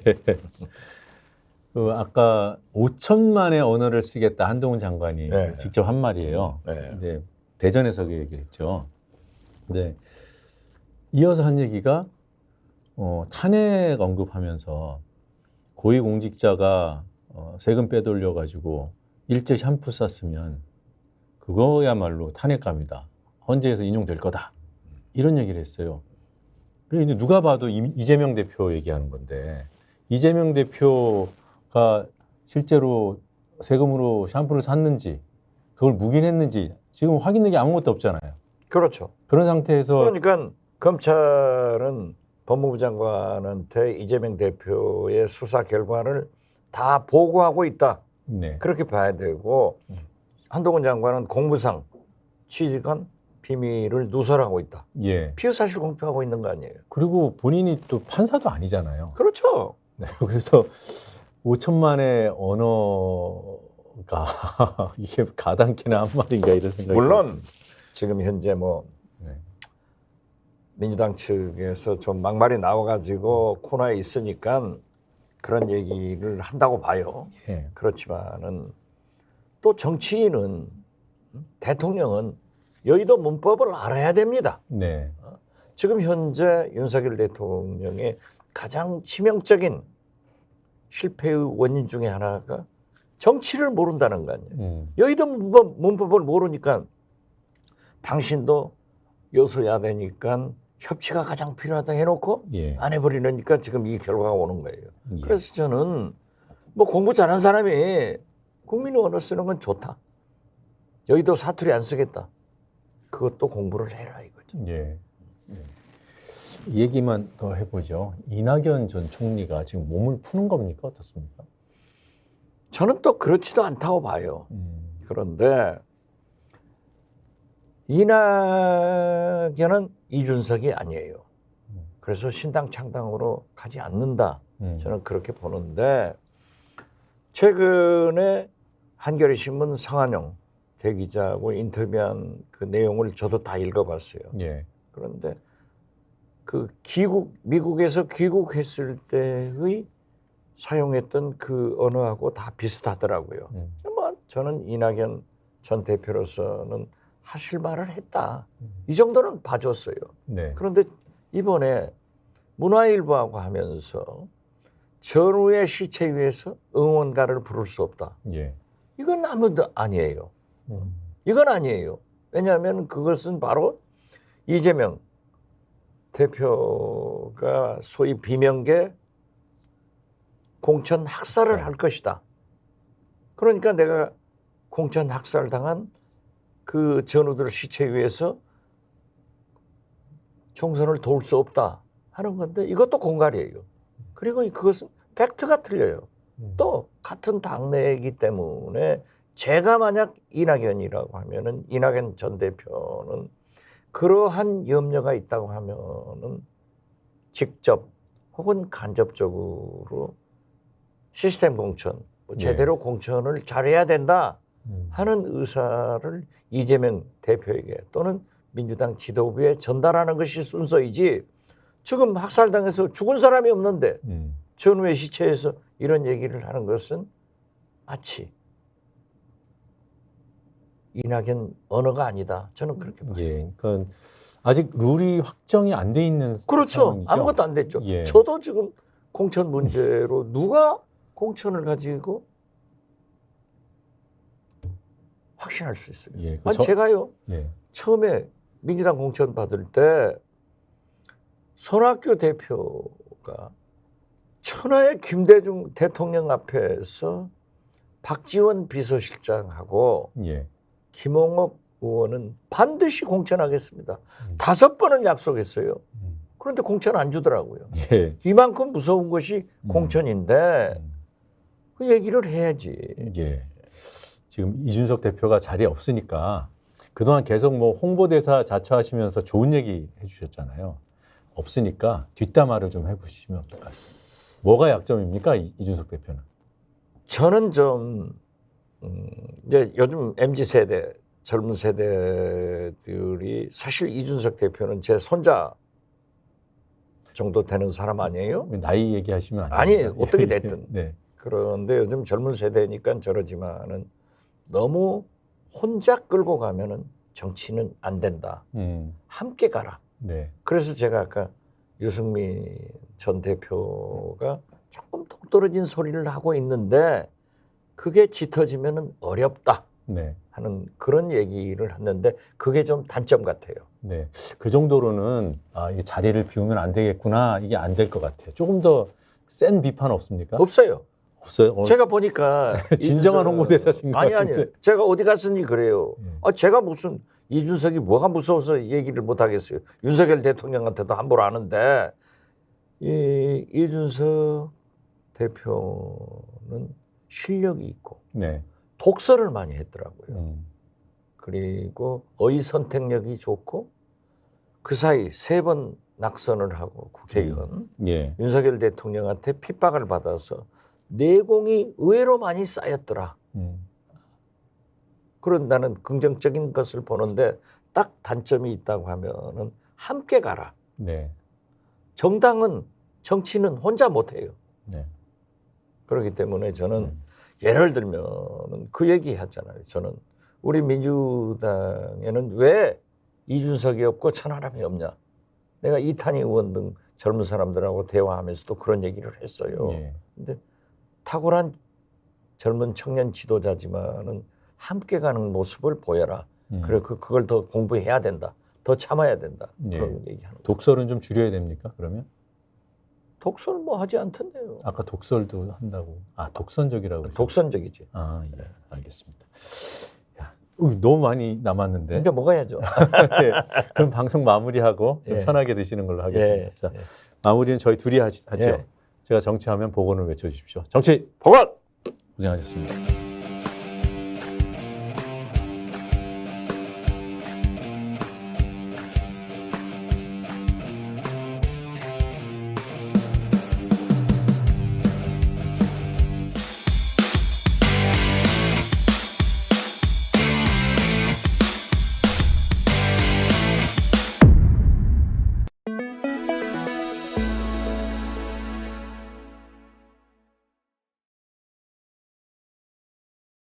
그 아까 5천만의 언어를 쓰겠다 한동훈 장관이 네. 직접 한 말이에요. 네. 근데 대전에서 그 얘기를 했죠. 근데 이어서 한 얘기가 탄핵 언급하면서 고위공직자가 세금 빼돌려 가지고 일제 샴푸 쌌으면 그거야말로 탄핵감이다. 헌재에서 인용될 거다. 이런 얘기를 했어요. 그런데 누가 봐도 이재명 대표 얘기하는 건데 이재명 대표가 실제로 세금으로 샴푸를 샀는지 그걸 묵인했는지 지금 확인된 게 아무것도 없잖아요. 그렇죠. 그런 상태에서 그러니까 검찰은 법무부 장관한테 이재명 대표의 수사 결과를 다 보고하고 있다. 네. 그렇게 봐야 되고 한동훈 장관은 공무상 취직한 비밀을 누설하고 있다. 예. 피의사실 공표하고 있는 거 아니에요. 그리고 본인이 또 판사도 아니잖아요. 그렇죠. 네. 그래서 5천만의 언어가 이게 가당키나 한 말인가 이런 생각이 물론 들었습니다. 지금 현재 뭐 네. 민주당 측에서 좀 막말이 나와가지고 코너에 있으니까 그런 얘기를 한다고 봐요. 예. 그렇지만은 또 정치인은 대통령은 여의도 문법을 알아야 됩니다. 네. 지금 현재 윤석열 대통령의 가장 치명적인 실패의 원인 중에 하나가 정치를 모른다는 거 아니에요. 여의도 문법을 모르니까 당신도 여소야대니까 협치가 가장 필요하다 해놓고 예. 안 해버리니까 지금 이 결과가 오는 거예요. 예. 그래서 저는 뭐 공부 잘하는 사람이 국민의 언어 쓰는 건 좋다. 여의도 사투리 안 쓰겠다. 그것도 공부를 해라 이거죠. 예. 예. 이 얘기만 더 해보죠. 이낙연 전 총리가 지금 몸을 푸는 겁니까? 어떻습니까? 저는 또 그렇지도 않다고 봐요. 그런데 이낙연은 이준석이 아니에요. 그래서 신당 창당으로 가지 않는다. 저는 그렇게 보는데 최근에 한겨레 신문 성한용 대기자하고 인터뷰한 그 내용을 저도 다 읽어봤어요. 예. 그런데 그 미국에서 귀국했을 때의 사용했던 그 언어하고 다 비슷하더라고요. 뭐 저는 이낙연 전 대표로서는 하실 말을 했다. 이 정도는 봐줬어요. 네. 그런데 이번에 문화일보하고 하면서 전우의 시체 위에서 응원가를 부를 수 없다. 예. 이건 아무도 아니에요. 이건 아니에요. 왜냐하면 그것은 바로 이재명 대표가 소위 비명계 공천 학살을 할 것이다. 그러니까 내가 공천 학살당한 그 전우들 시체 위에서 총선을 도울 수 없다 하는 건데 이것도 공갈이에요. 그리고 그것은 팩트가 틀려요. 또 같은 당내이기 때문에 제가 만약 이낙연이라고 하면은 이낙연 전 대표는 그러한 염려가 있다고 하면은 직접 혹은 간접적으로 시스템 공천, 제대로 공천을 잘해야 된다 하는 의사를 이재명 대표에게 또는 민주당 지도부에 전달하는 것이 순서이지 지금 학살당해서 죽은 사람이 없는데 전우의 시체에서 이런 얘기를 하는 것은 마치 이낙연 언어가 아니다. 저는 그렇게 봐요. 예. 그러니까 아직 룰이 확정이 안 돼 있는 그렇죠. 상황이죠? 아무것도 안 됐죠. 예. 저도 지금 공천 문제로 누가 공천을 가지고 확신할 수 있어요. 예. 아니, 제가요. 예. 처음에 민주당 공천 받을 때 손학규 대표가 천하의 김대중 대통령 앞에서 박지원 비서실장하고 예. 김홍업 의원은 반드시 공천하겠습니다. 5번은 약속했어요. 그런데 공천 안 주더라고요. 예. 이만큼 무서운 것이 공천인데 그 얘기를 해야지. 예. 지금 이준석 대표가 자리에 없으니까 그동안 계속 뭐 홍보대사 자처하시면서 좋은 얘기 해주셨잖아요. 없으니까 뒷담화를 좀 해보시면 어떨까요? 뭐가 약점입니까, 이준석 대표는? 저는 좀 이제 요즘 MZ 세대, 젊은 세대들이 사실 이준석 대표는 제 손자 정도 되는 사람 아니에요? 나이 얘기하시면 안 아니, 됩니다. 어떻게 예, 됐든. 네. 그런데 요즘 젊은 세대니까 저러지만은 너무 혼자 끌고 가면은 정치는 안 된다. 함께 가라. 네. 그래서 제가 아까 유승민 전 대표가 조금 동떨어진 소리를 하고 있는데 그게 짙어지면은 어렵다 네. 하는 그런 얘기를 했는데 그게 좀 단점 같아요. 네. 그 정도로는 이게 자리를 비우면 안 되겠구나. 이게 안 될 것 같아요. 조금 더 센 비판 없습니까? 없어요. 없어요. 오늘 제가 보니까 진정한 이준석- 홍보대사신 것 아니 같은데. 아니 제가 어디 갔으니 그래요. 예. 제가 무슨 이준석이 뭐가 무서워서 얘기를 못 하겠어요. 윤석열 대통령한테도 함부로 하는데 이 이준석 대표는 실력이 있고 네. 독서를 많이 했더라고요. 음. 그리고 어휘 선택력이 좋고 그 사이 3번 낙선을 하고 국회의원 예. 윤석열 대통령한테 핍박을 받아서 내공이 의외로 많이 쌓였더라. 그런 나는 긍정적인 것을 보는데 딱 단점이 있다고 하면은 함께 가라. 네. 정당은 정치는 혼자 못해요. 네. 그렇기 때문에 저는 예를 들면 그 얘기 하잖아요. 저는 우리 민주당에는 왜 이준석이 없고 천하람이 없냐. 내가 이탄희 의원 등 젊은 사람들하고 대화하면서도 그런 얘기를 했어요. 예. 근데 탁월한 젊은 청년 지도자지만은 함께 가는 모습을 보여라. 그래 그걸 더 공부해야 된다. 더 참아야 된다. 예. 그런 얘기하는 거. 독설은 좀 줄여야 됩니까? 그러면? 독서는 뭐 하지 않던데요. 아까 독설도 한다고. 독선적이라고. 그러죠? 독선적이지. 예. 알겠습니다. 야, 너무 많이 남았는데. 이제 먹어야죠. 네. 그럼 방송 마무리하고 좀 예. 편하게 드시는 걸로 하겠습니다. 예. 자, 마무리는 저희 둘이 하죠. 예. 제가 정치하면 복원을 외쳐주십시오. 정치 보건! 고생하셨습니다.